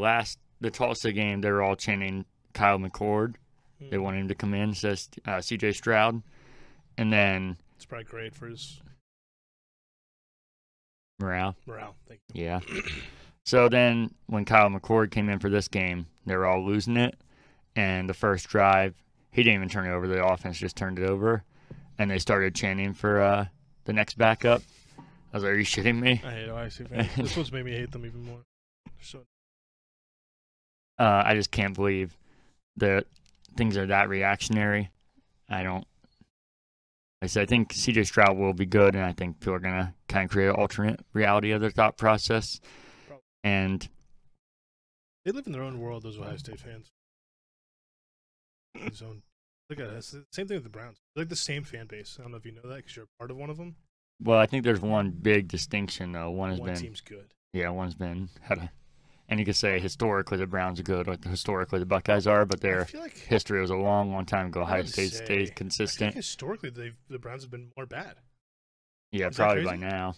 Tulsa game. They were all chanting Kyle McCord. They wanted him to come in. Says C.J. Stroud, and then It's probably great for his morale. Thank you. Yeah. So then when Kyle McCord came in for this game, they were all losing it. And the first drive, he didn't even turn it over. The offense just turned it over. And they started chanting for the next backup. I was like, are you shitting me? I hate Ohio State fans. This one's made me hate them even more. So I just can't believe that things are that reactionary. I think C.J. Stroud will be good, and I think people are going to kind of create an alternate reality of their thought process. And they live in their own world, those Ohio State fans. Look at it. It's the same thing with the Browns. They're like the same fan base. I don't know if you know that because you're a part of one of them. well, I think there's one big distinction, though. One team's good. Yeah, one's been and you could say historically the Browns are good, or historically the Buckeyes are, but their history was a long, long time ago. Ohio State stayed consistent. I think historically, the Browns have been more bad. Yeah, Is probably that by crazy? now.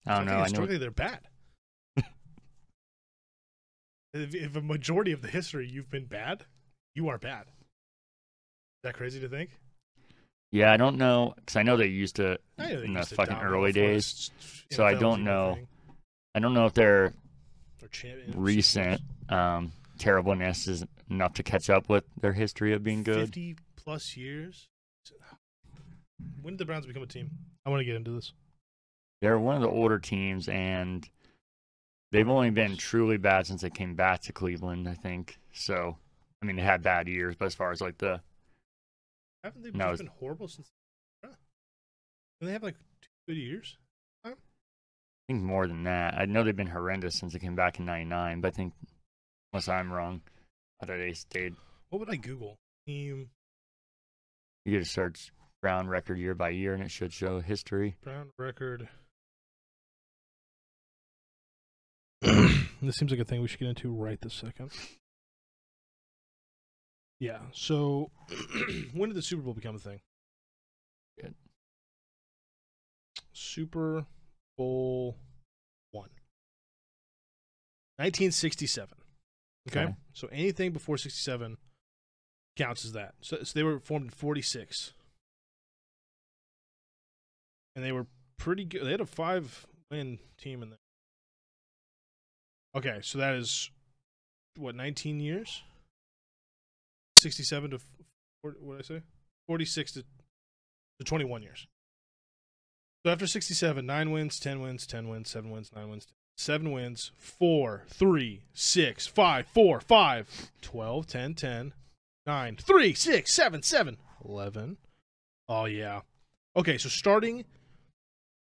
I don't know. Historically, they're bad. If a majority of the history you've been bad, you are bad. Is that crazy to think? Yeah, I don't know, because I know they used to in the used to fucking dominate early before days. this So I NFL don't team know. thing. I don't know if their Or champions. recent terribleness is enough to catch up with their history of being good. 50-plus years? When did the Browns become a team? I want to get into this. They're one of the older teams, and they've only been truly bad since they came back to Cleveland, I think. So, I mean, they had bad years, but as far as like the Haven't they No, just been horrible since? And they have like 2 good years. I think more than that. I know they've been horrendous since they came back in '99, but I think, unless I'm wrong, I thought they stayed. What would I Google? Team You get to search Brown record year by year, and it should show history. Brown record. This seems like a thing we should get into right this second. Yeah. So, when did the Super Bowl become a thing? Good. Super Bowl I. 1967. Okay? So anything before 67 counts as that. So they were formed in 46. And they were pretty good. They had a 5-win team in there. Okay, so that is, 19 years? 67 to, what did I say? 46 to 21 years. So after 67, 9 wins, 10 wins, 10 wins, 7 wins, 9 wins, 7 wins, 4, 3, 6, 5, 4, 5, 12, 10, 10, 9, 3, 6, 7, 7, 11. Oh, yeah. Okay, so starting,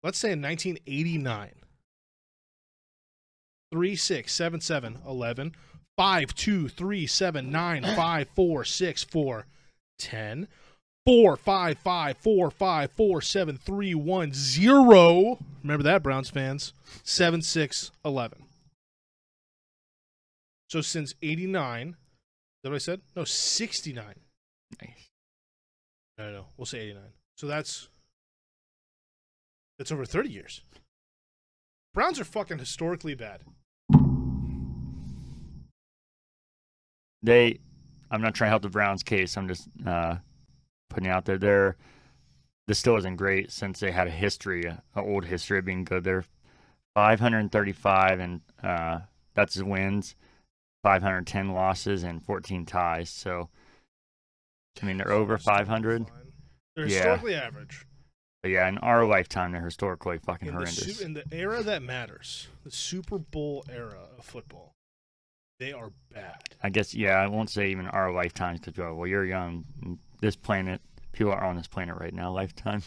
let's say in 1989. 3, 6, 7, 7, 11, 5, 2, 3, 7, 9, 5, 4, 6, 4, 10, 4, 5, 5, 4, 5, 4, 7, 3, 1, 0. Remember that, Browns fans. 7, 6, 11. So since 89, is that what I said? No, 69. Nice. No. We'll say 89. So that's over 30 years. Browns are fucking historically bad. I'm not trying to help the Browns case. I'm just putting it out there. This still isn't great since they had an old history of being good. They're 535, and that's his wins, 510 losses, and 14 ties. So, I mean, they're over 500. They're historically average. But yeah, in our lifetime, they're historically fucking horrendous. In the era that matters, the Super Bowl era of football, They are bad. I guess, yeah, I won't say even our lifetimes because, well, you're young. This planet, people are on this planet right now, lifetime.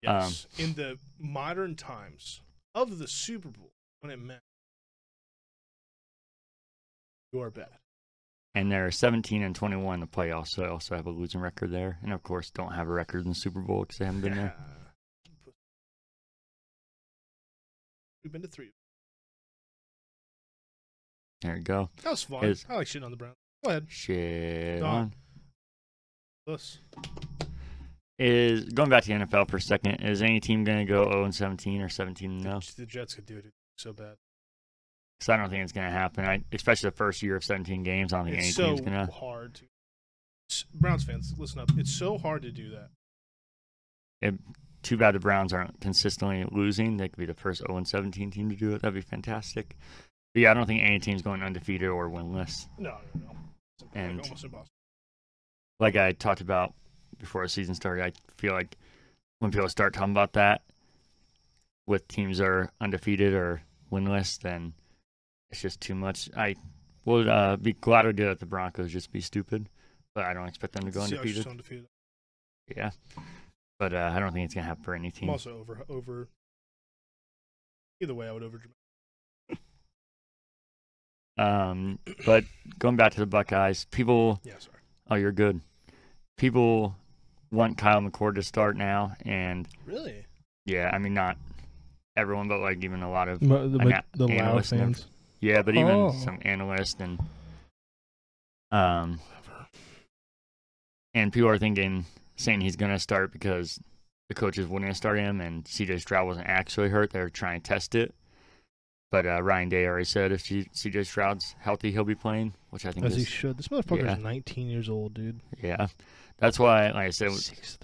Yes. In the modern times of the Super Bowl, when it meant you are bad. And they're 17-21 in the playoffs, so they also have a losing record there. And, of course, don't have a record in the Super Bowl because they haven't been there. We've been to 3. There you go. That was fun. I like shitting on the Browns. Go ahead. Shit on. Us. Is going back to the NFL for a second, is any team going to go 0-17 or 17-0? The Jets could do it so bad. Because I don't think it's going to happen. Especially the first year of 17 games, I don't think any team's going to. It's so hard to. Browns fans, listen up. It's so hard to do that. Too bad the Browns aren't consistently losing. They could be the first 0-17 team to do it. That'd be fantastic. But yeah, I don't think any team's going undefeated or winless. No. And almost impossible. Like I talked about before the season started, I feel like when people start talking about that, with teams that are undefeated or winless, then it's just too much. I would be glad to do it if the Broncos just be stupid, but I don't expect them to go undefeated. Yeah, but I don't think it's going to happen for any team. I'm also over. Either way, I would over. But going back to the Buckeyes, people. Yeah, sorry. Oh, you're good. People want Kyle McCord to start now, and really, yeah, I mean not everyone, but like even a lot of the Loud fans. Yeah, but even some analysts and people are saying he's gonna start because the coaches wouldn't start him, and CJ Stroud wasn't actually hurt. They're trying to test it. But Ryan Day already said if CJ Stroud's healthy, he'll be playing, which I think he should. This motherfucker is 19 years old, dude. Yeah. That's why, like I said, 6'3".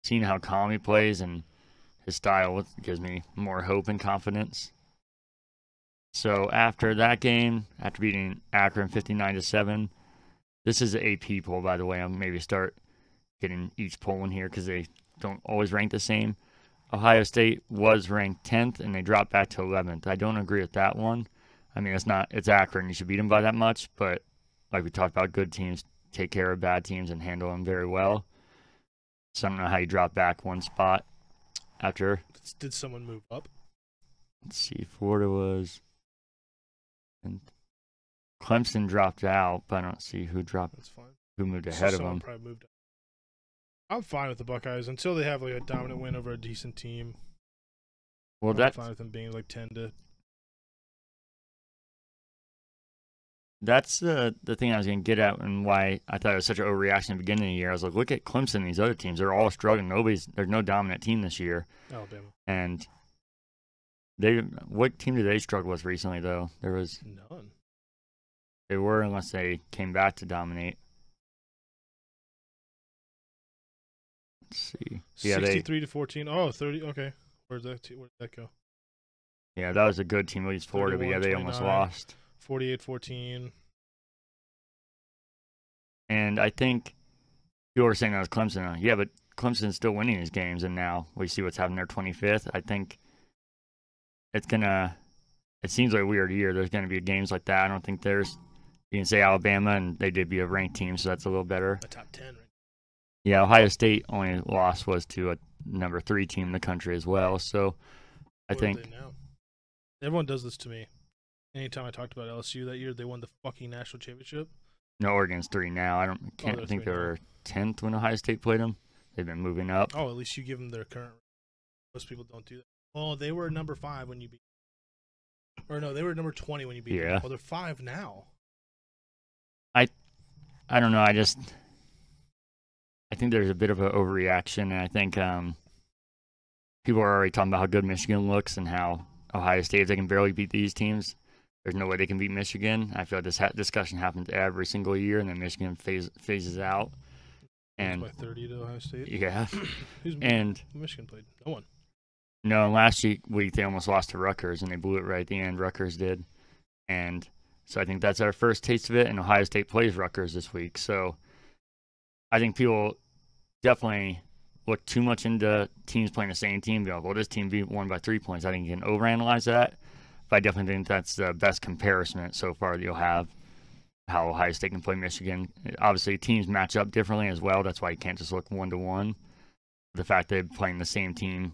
Seeing how calm he plays and his style gives me more hope and confidence. So after that game, after beating Akron 59-7, this is an AP poll, by the way. I'll maybe start getting each poll in here because they don't always rank the same. Ohio State was ranked 10th, and they dropped back to 11th. I don't agree with that one. I mean, it's Akron. You should beat them by that much. But like we talked about, good teams take care of bad teams and handle them very well. So I don't know how you drop back one spot after. Did someone move up? Let's see. Florida was. And Clemson dropped out, but I don't see who dropped. That's fine. Who moved ahead of them. Probably moved up. I'm fine with the Buckeyes until they have like a dominant win over a decent team. Well, I'm fine with them being like 10-. That's the thing I was going to get at, and why I thought it was such an overreaction at the beginning of the year. I was like, look at Clemson and these other teams. They're all struggling. There's no dominant team this year. Alabama. And what team did they struggle with recently, though? There was none. They were, unless they came back to dominate. Let's see. Yeah, 63-14. Oh, 30. Okay. Where'd that go? Yeah, that was a good team, at least Florida, but yeah, they almost lost. 48-14. And I think people were saying that was Clemson. Yeah, but Clemson's still winning these games, and now we see what's happening. They're 25th. I think it seems like a weird year. There's going to be games like that. I don't think you can say Alabama, and they did be a ranked team, so that's a little better. A top 10, right? Yeah, Ohio State only loss was to a number 3 team in the country as well. So I think everyone does this to me. Anytime I talked about LSU that year, they won the fucking national championship. No, Oregon's 3 now. I think they were 10th when Ohio State played them. They've been moving up. Oh, at least you give them their current. Most people don't do that. Well, they were number 5 when you beat. Or no, they were number 20 when you beat them. Well, they're 5 now. I don't know. I think there's a bit of an overreaction, and I think people are already talking about how good Michigan looks and how Ohio State, if they can barely beat these teams, there's no way they can beat Michigan. I feel like this discussion happens every single year, and then Michigan phases out. And by 30 to Ohio State. Yeah. Who Michigan played? No one. No, last week they almost lost to Rutgers, and they blew it right at the end. Rutgers did, and so I think that's our first taste of it. And Ohio State plays Rutgers this week, so I think people definitely look too much into teams playing the same team. Go, well, this team won by 3 points. I think you can overanalyze that, but I definitely think that's the best comparison so far that you'll have. how Ohio State can play Michigan. Obviously, teams match up differently as well. That's why you can't just look 1-to-1. The fact they're playing the same team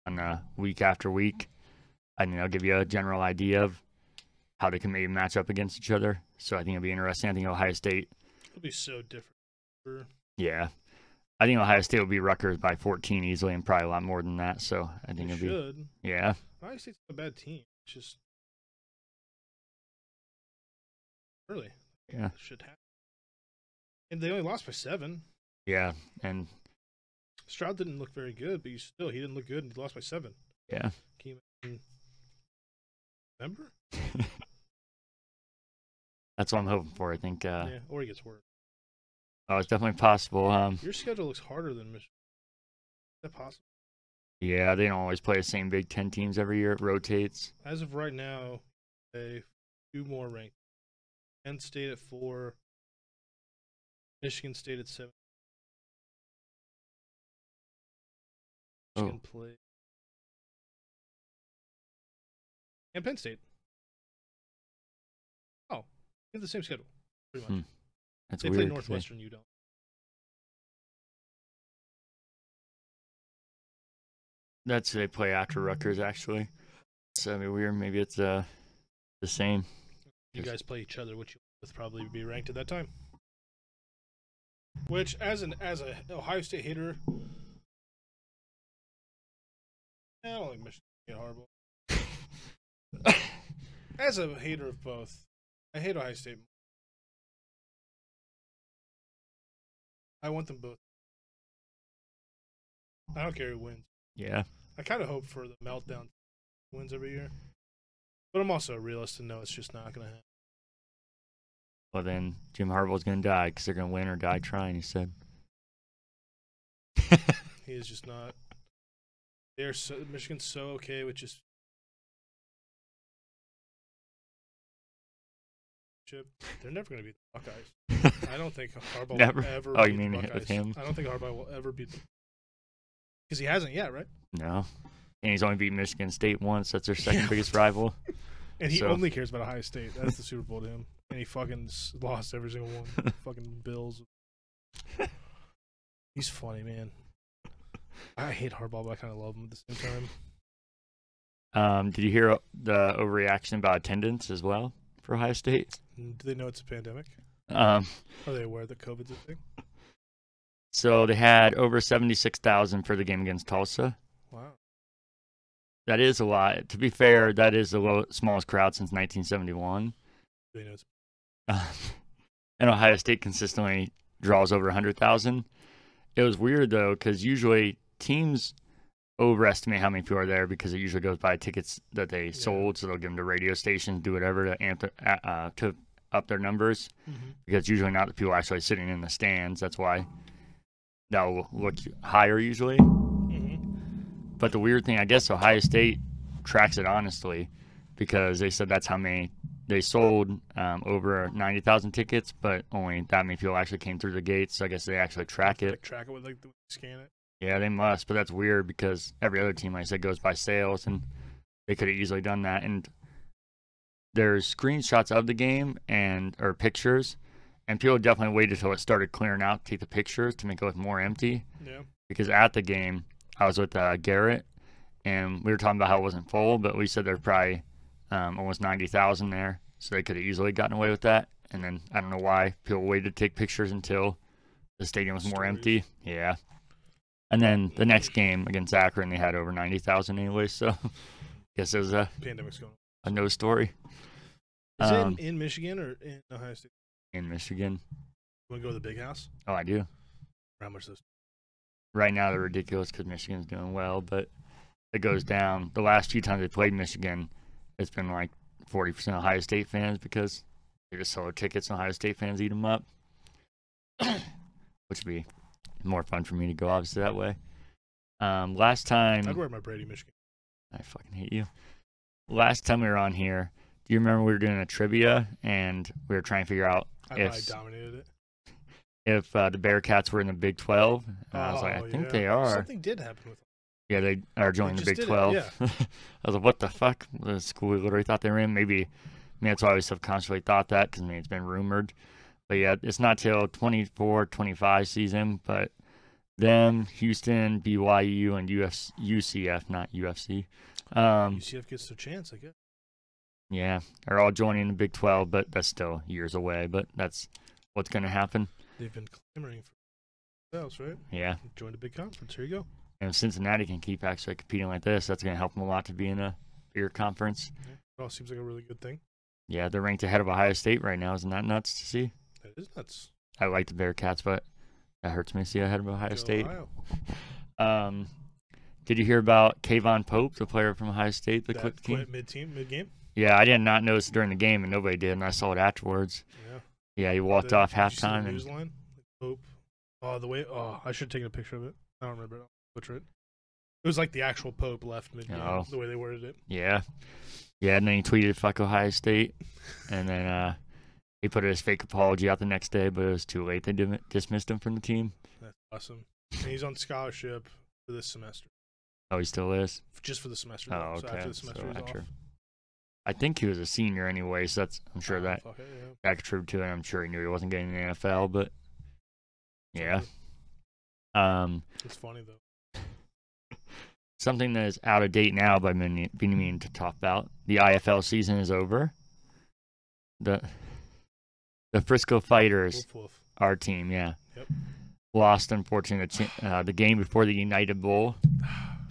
on week after week, I think that'll give you a general idea of how they can maybe match up against each other. So I think it'll be interesting. I think Ohio State. It'll be so different. Yeah. I think Ohio State will beat Rutgers by 14 easily and probably a lot more than that. So I think it'll be. Yeah. Ohio State's not a bad team. It's just early. Yeah. Should happen. And they only lost by 7. Yeah. And Stroud didn't look very good, but he didn't look good and he lost by 7. Yeah. Can you remember? That's what I'm hoping for. I think. Yeah, or he gets worse. Oh, it's definitely possible. Your schedule looks harder than Michigan. Is that possible? Yeah, they don't always play the same Big Ten teams every year. It rotates. As of right now, they 2 more ranked. Penn State at 4. Michigan State at 7. Michigan play. And Penn State. Oh, they have the same schedule, pretty much. That's they weird. play Northwestern, you don't. They play after Rutgers, actually. So it'd be weird. Maybe it's the same. You guys play each other, which you would probably be ranked at that time. Which, as a Ohio State hater, I don't like Michigan get horrible. As a hater of both, I hate Ohio State. I want them both. I don't care who wins. Yeah. I kind of hope for the meltdown wins every year. But I'm also a realist and know it's just not going to happen. Well, then Jim Harbaugh's going to die because they're going to win or die trying, he said. He is just not. Michigan's so okay with just. They're never going to beat the Buckeyes. I don't think Harbaugh will ever beat you mean the Buckeyes. with him? I don't think Harbaugh will ever beat them. Because he hasn't yet, right? No. And he's only beat Michigan State once. That's their second biggest rival. And he only cares about Ohio State. That's the Super Bowl to him. And he fucking lost every single one. Fucking Bills. He's funny, man. I hate Harbaugh, but I kind of love him at the same time. Did you hear the overreaction about attendance as well for Ohio State? Do they know it's a pandemic? Are they aware that COVID's a thing? So they had over 76,000 for the game against Tulsa. Wow. That is a lot. To be fair, that is the smallest crowd since 1971. They know it's... And Ohio State consistently draws over 100,000. It was weird, though, because usually teams overestimate how many people are there because it usually goes by tickets that they sold, so they'll give them to radio stations, do whatever to up their numbers, because it's usually not the people actually sitting in the stands. That's why that will look higher usually. But the weird thing, I guess Ohio State tracks it honestly, because they said that's how many they sold, over 90,000 tickets, but only that many people actually came through the gates. So I guess they actually track it. Track it with scan it. Yeah, they must, but that's weird because every other team, like I said, goes by sales, and they could have easily done that. And there's screenshots of the game or pictures, and people definitely waited till it started clearing out to take the pictures to make it look more empty. Yeah. Because at the game, I was with Garrett, and we were talking about how it wasn't full, but we said there's probably almost 90,000 there, so they could have easily gotten away with that. And then I don't know why people waited to take pictures until the stadium was more empty. Yeah. And then the next game against Akron, they had over 90,000 anyway, so I guess it was pandemic's going on. A no story. Is it in Michigan or in Ohio State? In Michigan. You want to go to the big house? Oh, I do. How much those? Right now they're ridiculous because Michigan's doing well, but it goes down. The last few times they played Michigan, it's been like 40% Ohio State fans because they just sell their tickets and Ohio State fans eat them up, which would be more fun for me to go, obviously, that way. Last time... I'd wear my Brady Michigan. I fucking hate you. Last time we were on here, do you remember we were doing a trivia and we were trying to figure out I dominated it. If the Bearcats were in the Big 12? And I was like, I think they are. Something did happen with them. Yeah, they are joining the Big 12. I was like, what the fuck? The school we literally thought they were in. Maybe mean, that's why I always subconsciously thought that because, I mean, it's been rumored. But, yeah, it's not till 24-25 season. But them, Houston, BYU, and UCF, not UFC. UCF gets their chance, I guess. Yeah, are all joining the Big 12, but that's still years away. But that's what's going to happen. They've been clamoring for themselves, right? Yeah. Join a big conference. Here you go. And if Cincinnati can keep actually competing like this, that's going to help them a lot to be in a bigger conference. Yeah. It all seems like a really good thing. Yeah, they're ranked ahead of Ohio State right now. Isn't that nuts to see? That is nuts. I like the Bearcats, but that hurts me to see ahead of Ohio State. Ohio. Did you hear about Tavon Pope, the player from Ohio State that quit the team? Mid-game? Yeah, I did not notice during the game, and nobody did, and I saw it afterwards. Yeah. Yeah, he walked off halftime. The news line? Pope. Oh, I should have taken a picture of it. I don't remember. I'll butcher it. It was like the actual Pope left mid-game, the way they worded it. Yeah. Yeah, and then he tweeted, "Fuck Ohio State," and then he put his fake apology out the next day, but it was too late. They dismissed him from the team. That's awesome. And he's on scholarship for this semester. Oh, he still is? Just for the semester. Oh, okay. So after the semester he's off. I think he was a senior anyway, so I'm sure that contributed to it. I'm sure he knew he wasn't getting in the NFL, but yeah. It's funny, though. Something that is out of date now, but I've been meaning to talk about. The IFL season is over. The Frisco Fighters, our team, yeah. Yep. Lost, unfortunately, the game before the United Bowl.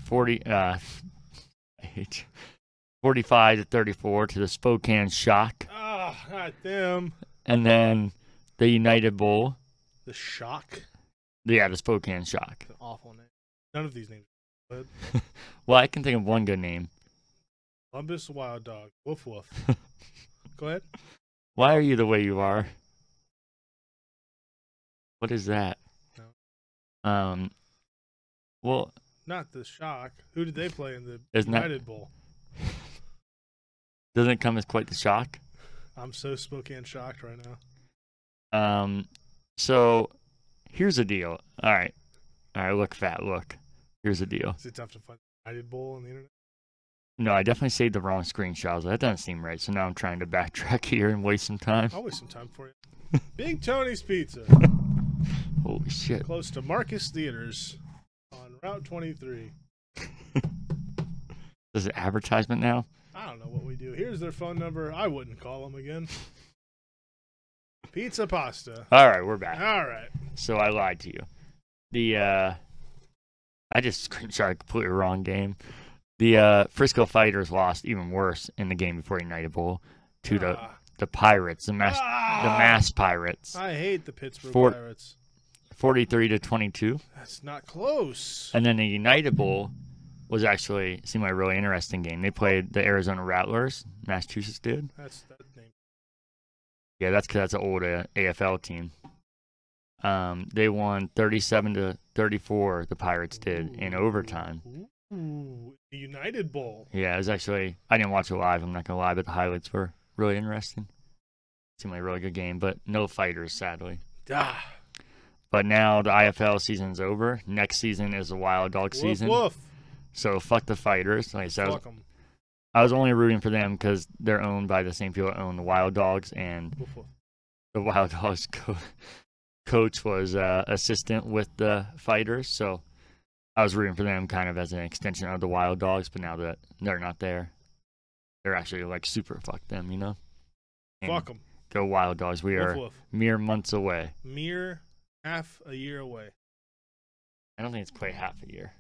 45-34 to the Spokane Shock. Ah, God damn. And then the United Bowl. The Shock? Yeah, the Spokane Shock. That's an awful name. None of these names. Well, I can think of one good name. Columbus Wild Dog. Woof woof. Go ahead. Why are you the way you are? What is that? No. Well, not the Shock. Who did they play in the United Bowl? Doesn't it come as quite the shock? I'm so Spokane shocked right now. So here's the deal. All right, look, fat, look. Here's the deal. Is it tough to find the United Bowl on the internet? No, I definitely saved the wrong screenshot. I was like, that doesn't seem right. So now I'm trying to backtrack here and waste some time. I'll waste some time for you. Big Tony's Pizza. Holy shit. Close to Marcus Theaters on Route 23. Is it advertisement now? I don't know what we do. Here's their phone number. I wouldn't call them again. Pizza pasta. All right, we're back. All right. So I lied to you. I just screenshot a completely wrong game. The Frisco Fighters lost even worse in the game before United Bowl to the Pirates, the Mass Pirates. I hate the Pittsburgh Pirates. 43-22. That's not close. And then the United Bowl seemed like a really interesting game. They played the Arizona Rattlers. Massachusetts did. That's that name. Yeah, that's because that's an old AFL team. They won 37-34. The Pirates did in overtime. Ooh, the United Bowl. Yeah, it was actually. I didn't watch it live. I'm not gonna lie, but the highlights were really interesting. Seemed like a really good game, but no fighters, sadly. But now the IFL season's over. Next season is the Wild Dog season. Woof. So fuck the Fighters. Like I said, Fuck them. I was only rooting for them because they're owned by the same people that own the Wild Dogs, and the Wild Dogs coach was assistant with the Fighters, so I was rooting for them kind of as an extension of the Wild Dogs. But now that they're not there, they're actually like super fuck them, you know? And fuck them. Go Wild Dogs. We are mere months away. Mere half a year away. I don't think it's quite half a year,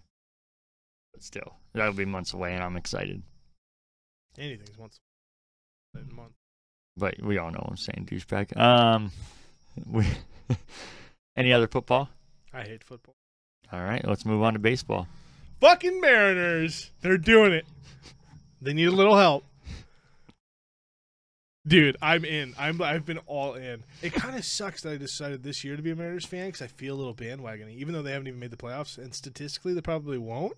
but still, that'll be months away, and I'm excited. Anything's once a month. But we all know what I'm saying, douchebag. Any other football? I hate football. All right, let's move on to baseball. Fucking Mariners. They're doing it. They need a little help. Dude, I'm in. I've been all in. It kind of sucks that I decided this year to be a Mariners fan because I feel a little bandwagon-y, even though they haven't even made the playoffs, and statistically they probably won't.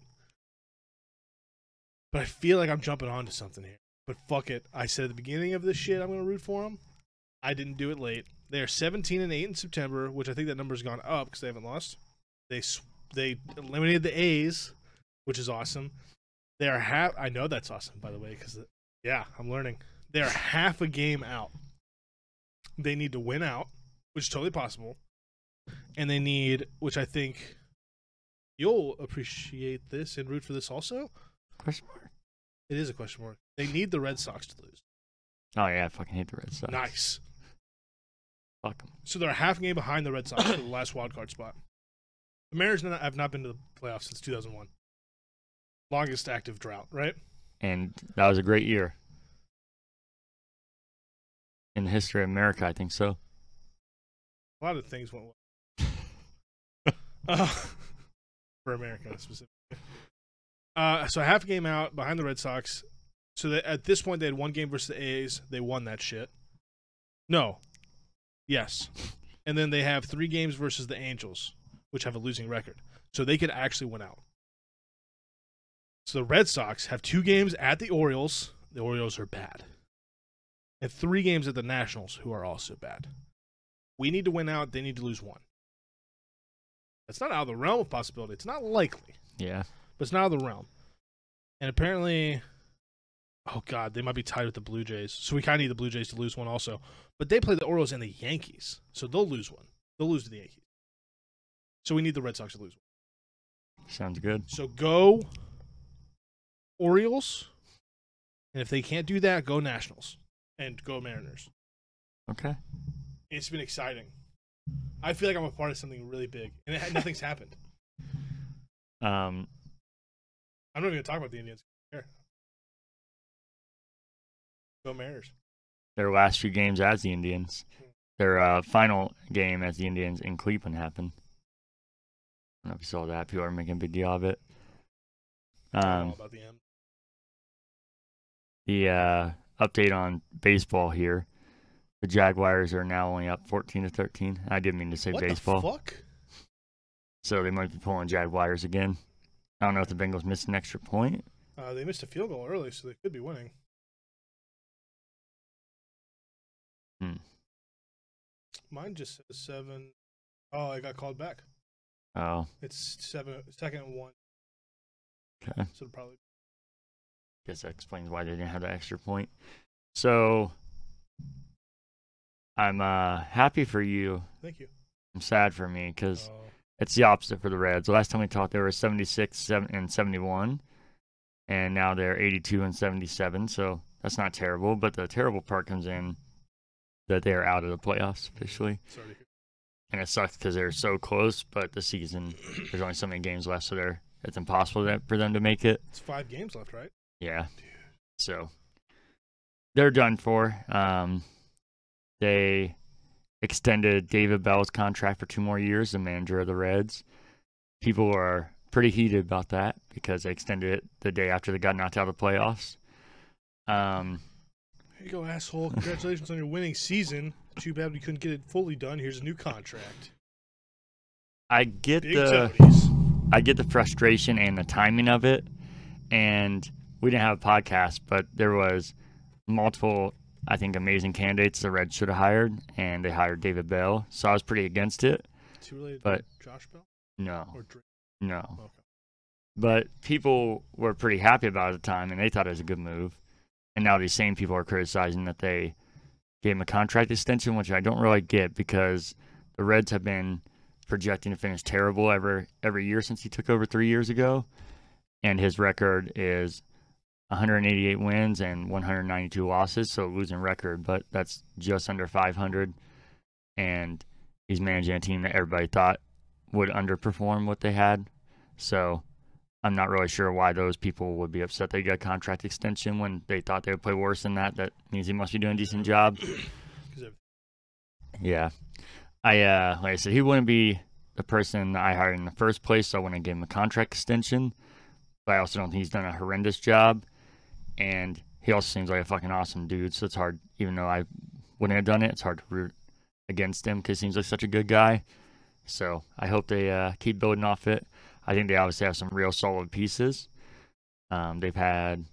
But I feel like I'm jumping onto something here. But fuck it. I said at the beginning of this shit I'm going to root for them. I didn't do it late. They are 17-8 in September, which I think that number's gone up because they haven't lost. They eliminated the A's, which is awesome. They are I know that's awesome, by the way, because yeah, I'm learning. They're half a game out. They need to win out, which is totally possible. And they need, which I think you'll appreciate this and root for this also. Question mark. It is a question mark. They need the Red Sox to lose. Oh, yeah, I fucking hate the Red Sox. Nice. Fuck them. So they're a half game behind the Red Sox for the last wild card spot. The Mariners have not been to the playoffs since 2001. Longest active drought, right? And that was a great year. In the history of America, I think so. A lot of things went well. For America specifically. So a half game out behind the Red Sox. So that at this point, they had one game versus the A's. They won that shit. No. Yes. And then they have 3 games versus the Angels, which have a losing record. So they could actually win out. So the Red Sox have 2 games at the Orioles. The Orioles are bad. And 3 games at the Nationals, who are also bad. We need to win out. They need to lose 1. That's not out of the realm of possibility. It's not likely. Yeah. But it's not out of the realm. And apparently, oh, God, they might be tied with the Blue Jays. So we kind of need the Blue Jays to lose 1 also. But they play the Orioles and the Yankees. So they'll lose 1. They'll lose to the Yankees. So we need the Red Sox to lose 1. Sounds good. So go Orioles. And if they can't do that, go Nationals. And go Mariners. Okay. It's been exciting. I feel like I'm a part of something really big. And nothing's happened. I'm not even going to talk about the Indians. Here. Go Mariners. Their last few games as the Indians. Their final game as the Indians in Cleveland happened. I don't know if you saw that. People are making a big deal of it. All about the end. The update on baseball here. The Jaguars are now only up 14-13. I didn't mean to say baseball. What the fuck? So they might be pulling Jaguars again. I don't know if the Bengals missed an extra point. They missed a field goal early, so they could be winning. Mine just says 7. Oh, I got called back. Oh. It's 7, 2nd and 1. Okay. So probably. Guess that explains why they didn't have the extra point. So I'm happy for you. Thank you. I'm sad for me because it's the opposite for the Reds. The last time we talked, they were 76-71, and now they're 82-77. So that's not terrible. But the terrible part comes in that they are out of the playoffs officially. Sorry to hear. And it sucks because they're so close, but the season, there's only so many games left, so it's impossible for them to make it. It's 5 games left, right? Yeah. Dude. So they're done for. They extended David Bell's contract for 2 more years, the manager of the Reds. People are pretty heated about that because they extended it the day after they got knocked out of the playoffs. Here you go, asshole. Congratulations on your winning season. Too bad we couldn't get it fully done. Here's a new contract. I get Big the toadies. I get the frustration and the timing of it. And we didn't have a podcast, but there was multiple, I think, amazing candidates the Reds should have hired, and they hired David Bell. So I was pretty against it. Is he related but to Josh Bell? No. Or Drake? No. Okay. But people were pretty happy about it at the time, and they thought it was a good move. And now these same people are criticizing that they gave him a contract extension, which I don't really get because the Reds have been projecting to finish terrible every year since he took over 3 years ago. And his record is 188 wins and 192 losses, so losing record, but that's just under 500. And he's managing a team that everybody thought would underperform what they had. So I'm not really sure why those people would be upset they got a contract extension when they thought they would play worse than that. That means he must be doing a decent job. Yeah. Like I said, he wouldn't be the person I hired in the first place, so I wouldn't give him a contract extension. But I also don't think he's done a horrendous job. And he also seems like a fucking awesome dude, so it's hard, even though I wouldn't have done it, it's hard to root against him because he seems like such a good guy. So I hope they keep building off it. I think they obviously have some real solid pieces. They've had,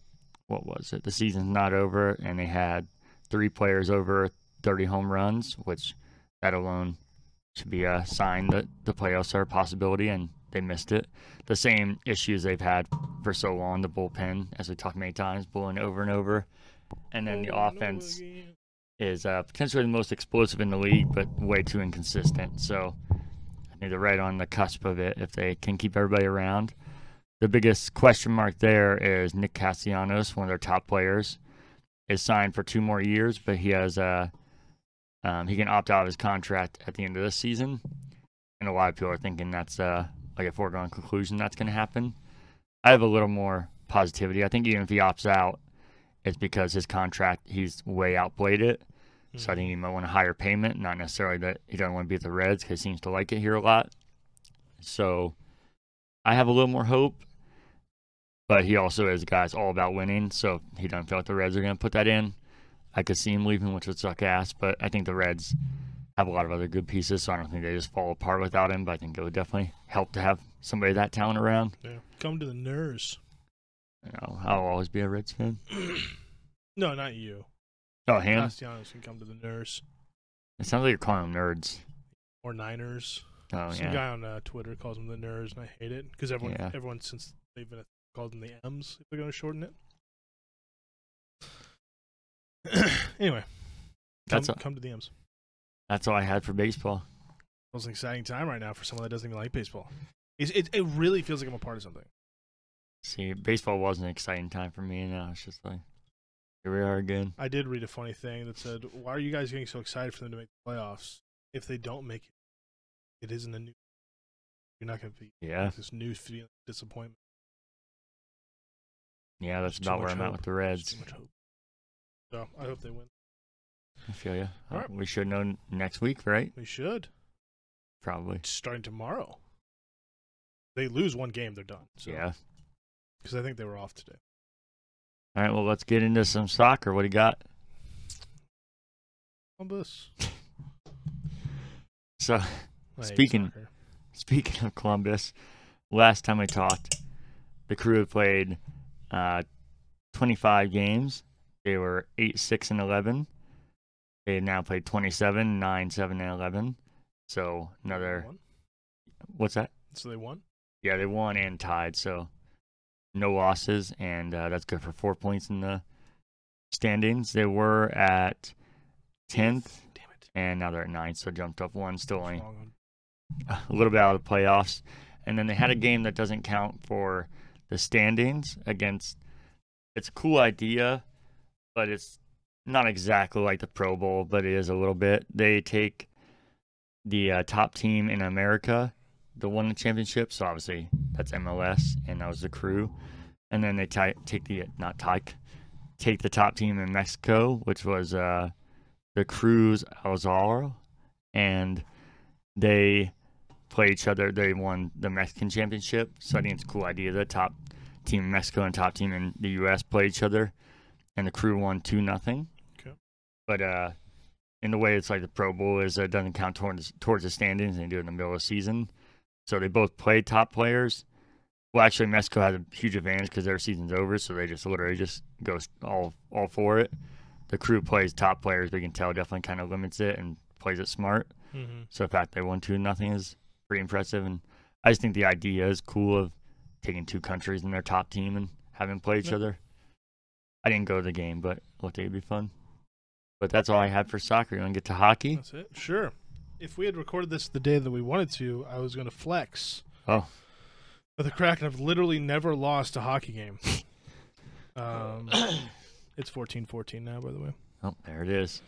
the season's not over, and they had 3 players over 30 home runs, which that alone should be a sign that the playoffs are a possibility, and they missed it. The same issues they've had for so long, the bullpen, as we talked many times, blowing over and over. and then the offense is potentially the most explosive in the league, but way too inconsistent. So I think they're right on the cusp of it if they can keep everybody around. The biggest question mark there is Nick Castellanos, one of their top players, is signed for 2 more years, but he has he can opt out of his contract at the end of this season. And a lot of people are thinking that's like a foregone conclusion that's going to happen. I have a little more positivity. I think even if he opts out, it's because his contract, he's way outplayed it. Mm-hmm. So I think he might want a higher payment, not necessarily that he doesn't want to be at the Reds because he seems to like it here a lot. So I have a little more hope. But he also is a guy that's all about winning, so he doesn't feel like the Reds are going to put that in. I could see him leaving, which would suck ass, but I think the Reds have a lot of other good pieces, so I don't think they just fall apart without him, but I think it would definitely help to have somebody of that talent around. Yeah. Come to the Nerds. You know, I'll always be a Reds fan. No, not you. Oh, him? Castellanos can come to the Nerds. It sounds like you're calling them nerds. Or Niners. Oh, Some guy on Twitter calls them the Nerds, and I hate it, because everyone since they've been called them the M's, if they're going to shorten it. Anyway, come to the M's. That's all I had for baseball. It's an exciting time right now for someone that doesn't even like baseball. It really feels like I'm a part of something. See, baseball was an exciting time for me, and now it's just like, here we are again. I did read a funny thing that said, why are you guys getting so excited for them to make the playoffs? If they don't make it, it isn't a new. You're not going to be this new feeling of disappointment. Yeah, that's about where I'm at with the Reds. Too much hope. So I hope they win. I feel you. All right. We should know next week, right? We should. Probably. Starting tomorrow. They lose one game, they're done. So. Yeah. Because I think they were off today. All right, well, let's get into some soccer. What do you got? Columbus. So, speaking of Columbus, last time we talked, the Crew had played 25 games. They were 8-6-11. They now played 27, 9, 7, and 11. So another. What's that? So they won? Yeah, they won and tied. So no losses, and that's good for 4 points in the standings. They were at 10th, and now they're at 9th, so jumped up one. Still only a little bit out of the playoffs. And then they had a game that doesn't count for the standings against. It's a cool idea, but it's not exactly like the Pro Bowl, but it is a little bit. They take the top team in America that won the championship, so obviously that's MLS, and that was the Crew. And then they take the top team in Mexico, which was the Cruz Alzaro, and they play each other. They won the Mexican championship, so I think it's a cool idea. The top team in Mexico and top team in the U.S. play each other, and the Crew won 2-0. Okay. But in the way it's like the Pro Bowl is, it doesn't count towards the standings, and they do it in the middle of the season. So they both play top players. Well, actually, Mexico has a huge advantage because their season's over, so they just literally just go all for it. The Crew plays top players, but you can tell definitely kind of limits it and plays it smart. Mm-hmm. So the fact they won 2-0 is pretty impressive, and I just think the idea is cool of taking two countries in their top team and having them play each other. I didn't go to the game, but I thought it'd be fun. But that's all I had for soccer. You want to get to hockey? That's it? Sure. If we had recorded this the day that we wanted to, I was going to flex. Oh. But the Kraken have literally never lost a hockey game. It's 14-14 now, by the way. Oh, there it is.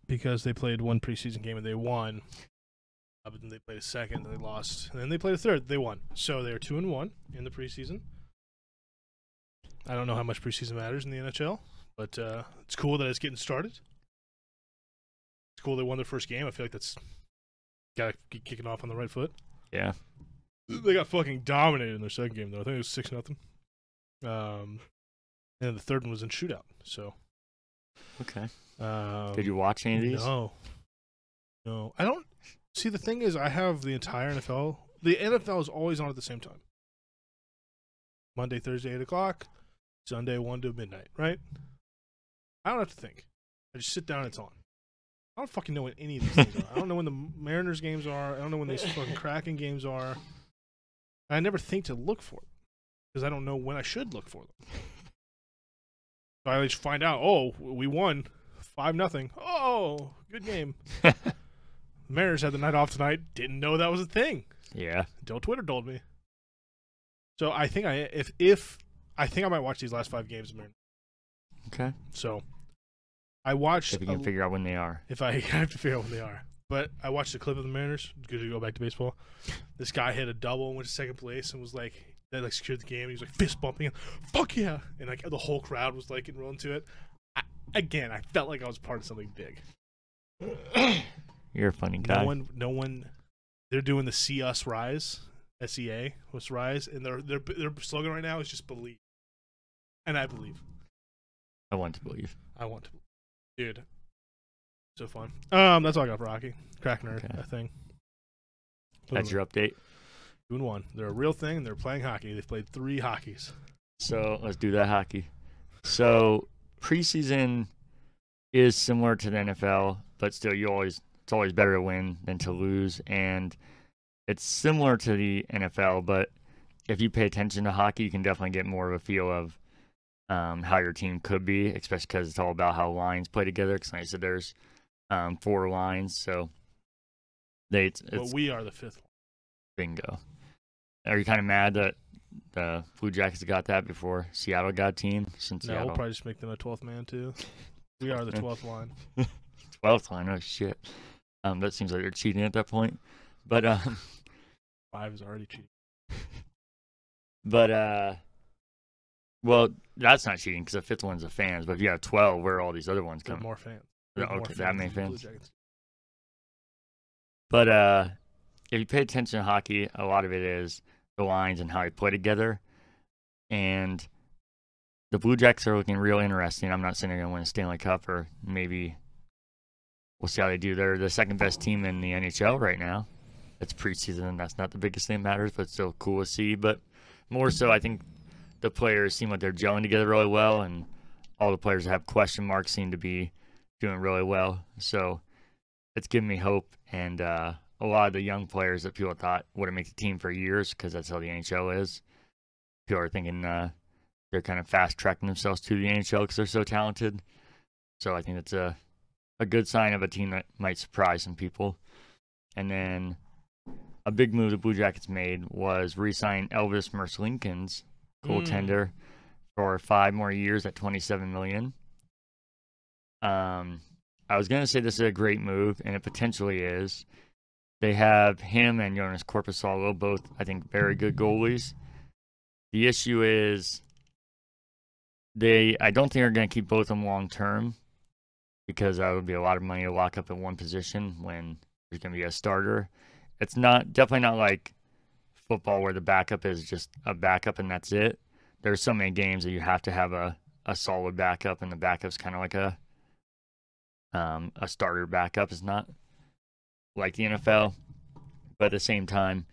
Because they played one preseason game and they won. But then they played a second, and they lost. And then they played a third, they won. So they're 2-1 in the preseason. I don't know how much preseason matters in the NHL, but it's cool that it's getting started. It's cool they won their first game. I feel like that's got to get kicking off on the right foot. Yeah. They got fucking dominated in their second game, though. I think it was 6-0. And then the third one was in shootout. So. Okay. Did you watch any of these? No. I don't. See, the thing is, I have the entire NFL. The NFL is always on at the same time. Monday, Thursday, 8 o'clock. Sunday, 1 to midnight, right? I don't have to think. I just sit down and it's on. I don't fucking know when any of these things are. I don't know when the Mariners games are. I don't know when these fucking Kraken games are. And I never think to look for it because I don't know when I should look for them. So I just find out, oh, we won 5-0. Oh, good game. The Mariners had the night off tonight. Didn't know that was a thing. Yeah. Until Twitter told me. So I think I might watch these last 5 games of Mariners. Okay. So I watched. If you can figure out when they are. If I have to figure out when they are. But I watched a clip of the Mariners. Good to go back to baseball. This guy hit a double and went to second place and was like, they like secured the game. He was like fist bumping it. Fuck yeah! And like the whole crowd was like enrolling to it. I felt like I was part of something big. You're a funny guy. No one. They're doing the "See Us Rise," SEA was Rise, and their slogan right now is just believe. And I believe. I want to believe. I want to, dude. So fun. That's all I got for hockey. Crack nerd, Okay. I think. That's your update. 2-1. They're a real thing. And they're playing hockey. They've played 3 hockeys. So let's do that hockey. So preseason is similar to the NFL, but still, it's always better to win than to lose, and it's similar to the NFL. But if you pay attention to hockey, you can definitely get more of a feel of how your team could be, especially because it's all about how lines play together. Because like I said, there's 4 lines, so it's we are the 5th one. Bingo. Are you kind of mad that the Blue Jackets got that before Seattle got a team? Since No, Seattle. we'll probably just make them a 12th man too. We are the 12th line. 12th line, oh shit. That seems like they're cheating at that point. But 5 is already cheating. But well, that's not cheating because the 5th one's the fans. But if you have 12, where are all these other ones There are coming? more fans. Okay, More that many than the Blue fans. Jackets. But if you pay attention to hockey, a lot of it is the lines and how they play together. And the Blue Jackets are looking real interesting. I'm not saying they're going to win a Stanley Cup, or maybe we'll see how they do. They're the second best team in the NHL right now. It's preseason, and that's not the biggest thing that matters, but it's still cool to see. But more so, I think the players seem like they're gelling together really well, and all the players that have question marks seem to be doing really well. So it's giving me hope, and a lot of the young players that people thought wouldn't make the team for years, because that's how the NHL is. People are thinking they're kind of fast-tracking themselves to the NHL because they're so talented. So I think it's a good sign of a team that might surprise some people. And then a big move the Blue Jackets made was re-sign Elvis Merzlikins, goaltender, for 5 more years at $27 million. I was going to say this is a great move, and it potentially is. They have him and Jonas Korpisalo, both, I think, very good goalies. The issue is I don't think they're going to keep both of them long term, because that would be a lot of money to lock up in one position when there's going to be a starter. It's definitely not like football where the backup is just a backup and that's it. There's so many games that you have to have a solid backup, and the backup's kind of like a starter backup. It's not like the NFL, but at the same time,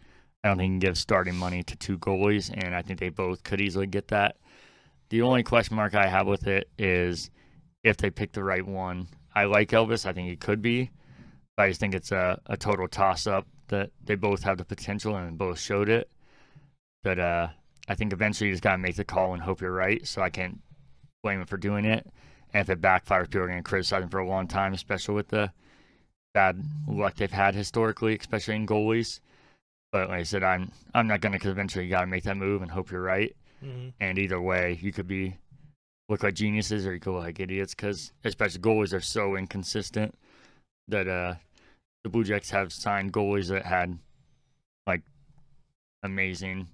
I don't think you can give starting money to 2 goalies, and I think they both could easily get that. The only question mark I have with it is if they pick the right one. I like Elvis. I think he could be, but I just think it's a total toss-up that they both have the potential and both showed it. But I think eventually you just got to make the call and hope you're right, so I can't blame him for doing it. And if it backfires, people are going to criticize him for a long time, especially with the bad luck they've had historically, especially in goalies. But like I said, I'm not going to, because eventually you got to make that move and hope you're right. Mm-hmm. And either way, you could look like geniuses or you could look like idiots, because especially goalies are so inconsistent that the Blue Jackets have signed goalies that had like amazing,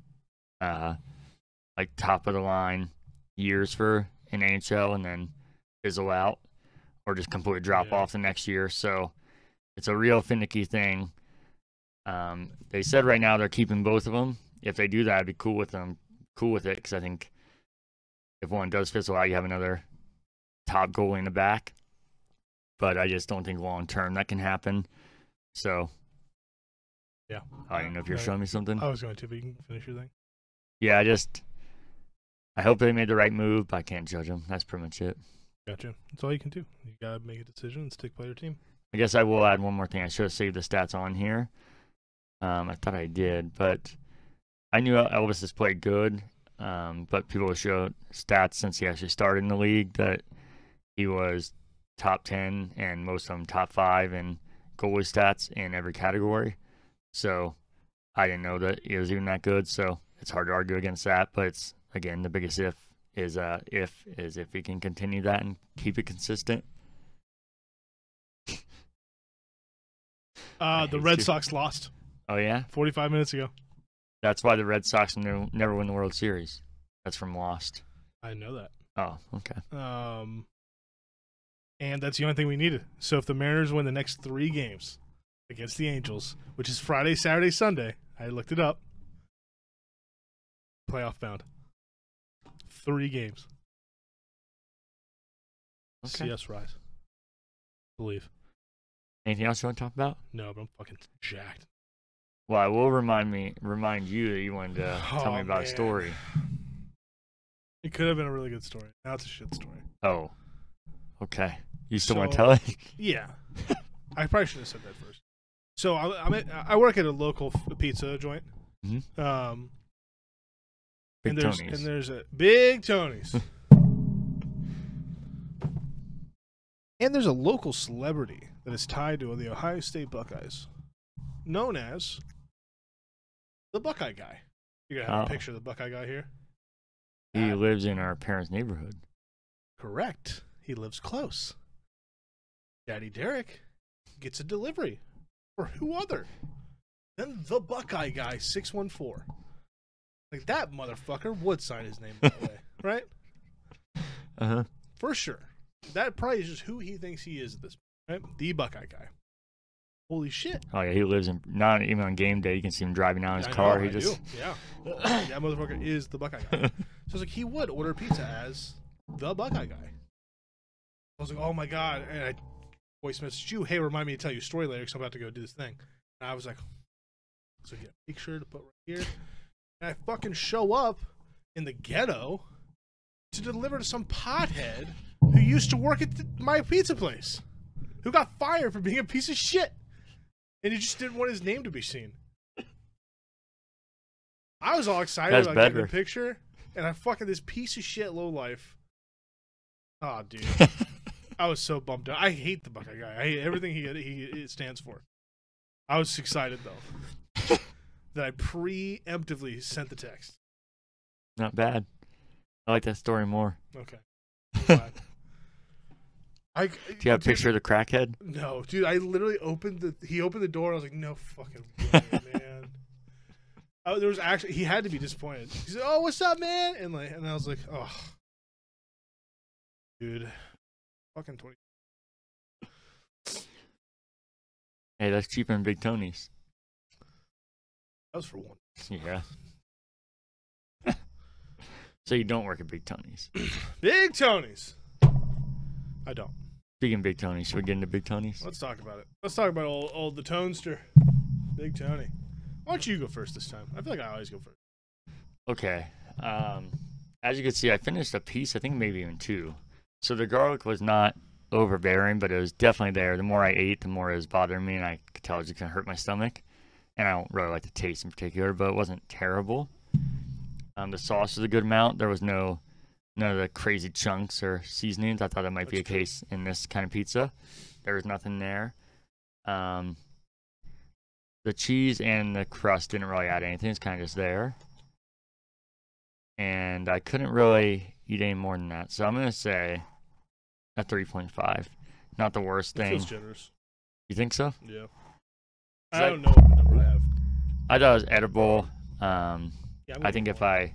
like top of the line years for an NHL and then fizzle out or just completely drop off the next year. So it's a real finicky thing. They said right now they're keeping both of them. If they do that, I'd be cool with it, because I think if one does fizzle out, you have another top goalie in the back. But I just don't think long term that can happen. So yeah, I don't know if you're showing me something. I was going to, but you can finish your thing. Yeah, I hope they made the right move, but I can't judge them. That's pretty much it. Gotcha. That's all you can do. You gotta make a decision and stick by your team. I guess I will add one more thing. I should have saved the stats on here. I thought I did, but I knew Elvis has played good. but people show stats since he actually started in the league that he was top 10 and most of them top 5 in goalie stats in every category. So I didn't know that he was even that good. So it's hard to argue against that. But it's, again, the biggest if he can continue that and keep it consistent. The Red Sox lost. Oh, yeah? 45 minutes ago. That's why the Red Sox never win the World Series. That's from Lost. I know that. Oh, okay. And that's the only thing we needed. So if the Mariners win the next 3 games against the Angels, which is Friday, Saturday, Sunday, I looked it up, playoff bound. 3 games. Okay. See us rise. Believe. Anything else you want to talk about? No, but I'm fucking jacked. Well, I will remind you that you wanted to tell me about a story. It could have been a really good story. Now it's a shit story. Oh, okay. You still want to tell it? Yeah. I probably should have said that first. So I work at a local pizza joint. Mm-hmm. And Tony's. there's a Big Tony's. And there's a local celebrity that is tied to the Ohio State Buckeyes, known as the Buckeye Guy. You're going to have a picture of the Buckeye Guy here? He lives in our parents' neighborhood. Correct. He lives close. Daddy Derek gets a delivery for who other than the Buckeye Guy 614. Like, that motherfucker would sign his name that way, right? Uh-huh. For sure. That probably is just who he thinks he is at this point, right? The Buckeye Guy. Holy shit. Oh, yeah, he lives in, not even on game day, you can see him driving down his car. I do. Yeah. That motherfucker is the Buckeye Guy. So it's like, he would order pizza as the Buckeye Guy. I was like, oh my God. And I voice messaged you, hey, remind me to tell you a story later because I'm about to go do this thing. And I was like, so get a picture to put right here. And I fucking show up in the ghetto to deliver to some pothead who used to work at my pizza place, who got fired for being a piece of shit. And he just didn't want his name to be seen. I was all excited about getting a picture, and I fucking this piece of shit lowlife. Oh, dude. I was so bummed out. I hate the Buckeye Guy. I hate everything he stands for. I was excited, though, that I preemptively sent the text. Not bad. I like that story more. Okay. Do you have a picture of the crackhead? No, dude. I literally he opened the door, and I was like, no fucking way, man. There was actually, he had to be disappointed. He said, oh, what's up, man? And I was like, oh, dude. Fucking 20. Hey, that's cheaper than Big Tony's. That was for one. Yeah. So you don't work at Big Tony's? Big Tony's. I don't. Speaking of Big Tony's, should we get into Big Tony's? Let's talk about it. Let's talk about old the Tonester. Big Tony. Why don't you go first this time? I feel like I always go first. Okay. As you can see, I finished a piece, I think maybe even 2. So the garlic was not overbearing, but it was definitely there. The more I ate, the more it was bothering me, and I could tell it was just going to hurt my stomach. And I don't really like the taste in particular, but it wasn't terrible. The sauce was a good amount. There was none of the crazy chunks or seasonings. I thought that might be a case in this kind of pizza. There was nothing there. The cheese and the crust didn't really add anything. It's kind of just there. And I couldn't really eat any more than that. So I'm going to say a 3.5. Not the worst thing. It feels generous. You think so? Yeah. I don't know what number I have. I thought it was edible. Yeah, I think if I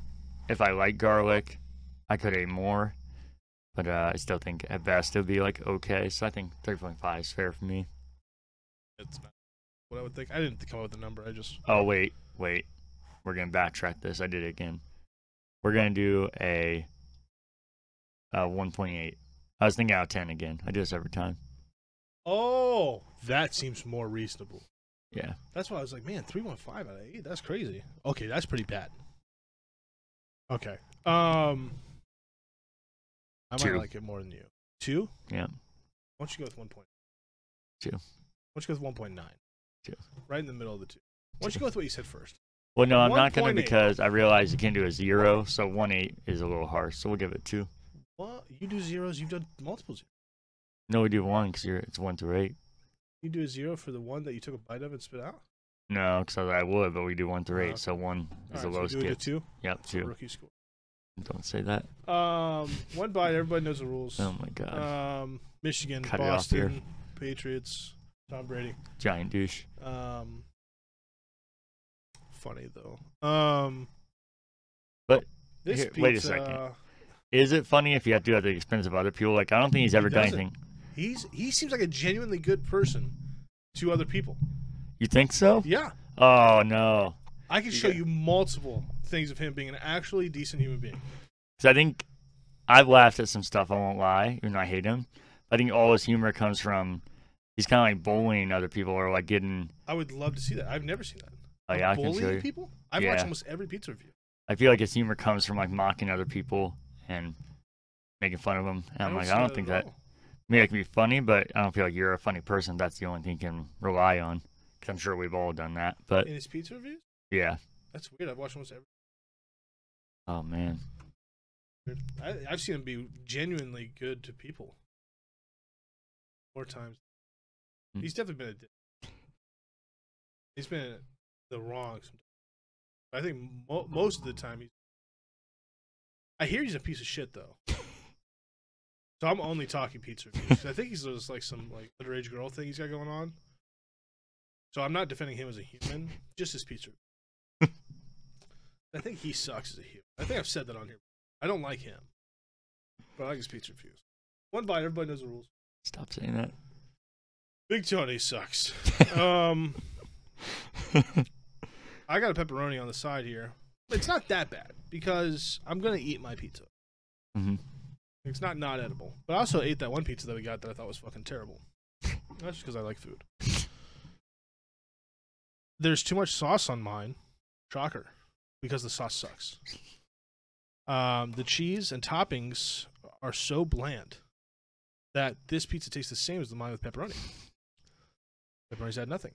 like garlic, I could eat more. But I still think at best it would be like okay. So I think 3.5 is fair for me. It's not what I would think. I didn't come up with a number. I just. Oh wait. We're gonna backtrack this. I did it again. We're gonna do a 1.8. I was thinking out of 10 again. I do this every time. Oh, that seems more reasonable. Yeah. That's why I was like, man, 3.5 out of 8. That's crazy. Okay, that's pretty bad. Okay. I might like it more than you. 2? Yeah. Why don't you go with 1.2? 2. Why don't you go with 1.9? 2. Right in the middle of the 2. Why don't you go with what you said first? Well, no, I'm not gonna 1.8. because I realize you can't do a 0, so 1.8 is a little harsh. So we'll give it 2. Well, you do zeros. You've done multiple zeros. No, we do 1 because it's 1 through 8. You do a 0 for the one that you took a bite of and spit out. No, because I would, but we do 1 through 8, Okay. so 1 is the All right, lowest so you do it a gets. 2. Yep, That's a 2. rookie score. Don't say that. One bite. Everybody knows the rules. Oh my god. Michigan, Cut it off here. Boston, Patriots, Tom Brady. Giant douche. Funny though. But this here, pizza, wait a second. Is it funny if you have to do it at the expense of other people? Like, I don't think he's ever done doesn't. anything. He seems like a genuinely good person to other people. You think so? Yeah. Oh, no. I can show you multiple things of him being an actually decent human being. Because I think I've laughed at some stuff, I won't lie, even though I hate him. I think all his humor comes from he's kind of like bullying other people or like getting. I would love to see that. I've never seen that. Oh, yeah, I can show bullying you. people? I've watched almost every pizza review. I feel like his humor comes from like mocking other people and making fun of them. And I'm like, I don't think that. Maybe it can be funny, but I don't feel like you're a funny person. That's the only thing you can rely on. Because I'm sure we've all done that. But in his pizza reviews? yeah. That's weird. I've watched almost every. Oh, man. I've seen him be genuinely good to people. More times. He's definitely been a dick. He's been the wrong sometimes. I think most of the time I hear he's a piece of shit though. So I'm only talking pizza reviews. I think he's just like some like underage girl thing he's got going on. So I'm not defending him as a human, just his pizza review. I think he sucks as a human. I think I've said that on here. I don't like him, but I like his pizza reviews. One bite, everybody knows the rules. Stop saying that. Big Tony sucks. I got a pepperoni on the side here. It's not that bad because I'm gonna eat my pizza. Mm-hmm. It's not edible. But I also ate that one pizza that we got that I thought was fucking terrible. That's just because I like food. There's too much sauce on mine. Shocker. Because the sauce sucks. The cheese and toppings are so bland that this pizza tastes the same as the mine with pepperoni. Pepperoni's had nothing.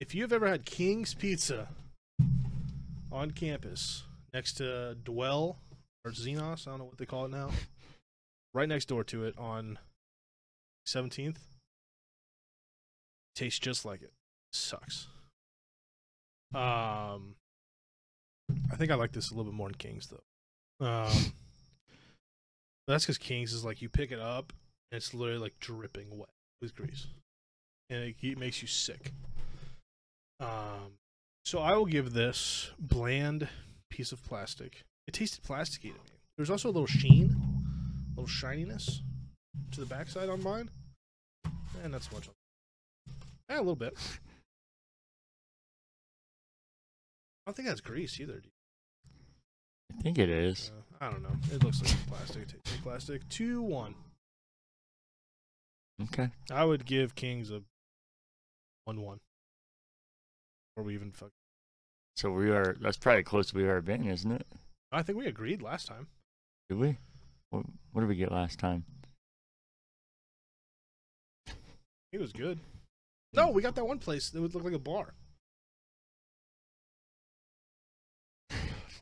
If you've ever had King's Pizza on campus next to Dwell or Xenos, I don't know what they call it now, right next door to it on 17th, tastes just like it. Sucks. I think I like this a little bit more than King's though. That's because King's is like you pick it up and it's literally like dripping wet with grease, and it makes you sick. So I will give this bland piece of plastic. It tasted plasticky to me. There's also a little sheen, a little shininess to the backside on mine, and not so much. A little bit. I don't think that's grease either. I think it is. I don't know. It looks like plastic. It tastes like plastic. 2-1. Okay. I would give Kings a 1-1. Or we even fuck. So that's probably close to we ever been, isn't it? I think we agreed last time. Did we? What did we get last time? It was good. No, we got that one place that would look like a bar.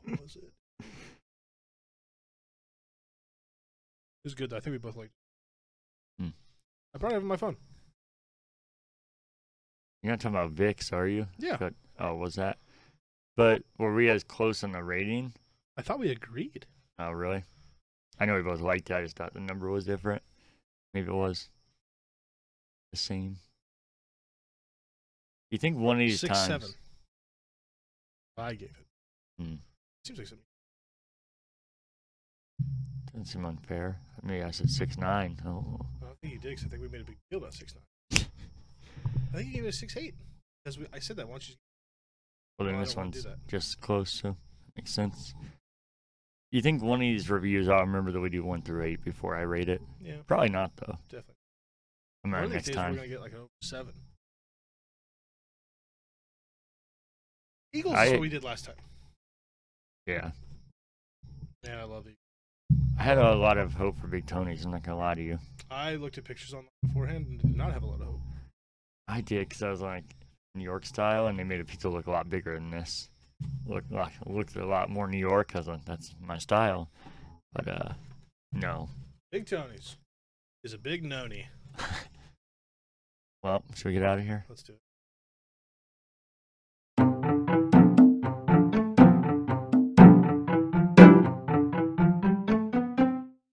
What was it? It was good though. I think we both liked it. I probably have it on my phone. You're not talking about Vicks, are you? Yeah. Was that? But were we as close on the rating? I thought we agreed. Oh, really? I know we both liked it. I just thought the number was different. Maybe it was the same. You think one of these 6-7. I gave it. Hmm. Seems like something. Doesn't seem unfair. Maybe I said 6-9. Oh. I don't think you did, because I think we made a big deal about 6-9. I think you gave it a 6-8. Because I said that once. Well, then this one's just close, so makes sense. You think one of these reviews, I'll remember that we do 1 through 8 before I rate it? Yeah. Probably not, though. Definitely. I'm One of these next days time. we're going to get like an 7. Eagles is what we did last time. Yeah. Man, I love it. I had a lot of hope for Big Tony's, I'm not going to lie to you. I looked at pictures online beforehand and did not have a lot of hope. I did, because I was like, New York style, and they made a pizza look a lot bigger than this. looked a lot more New York because that's my style. But no. Big Tony's is a big noni. Well, should we get out of here? Let's do it.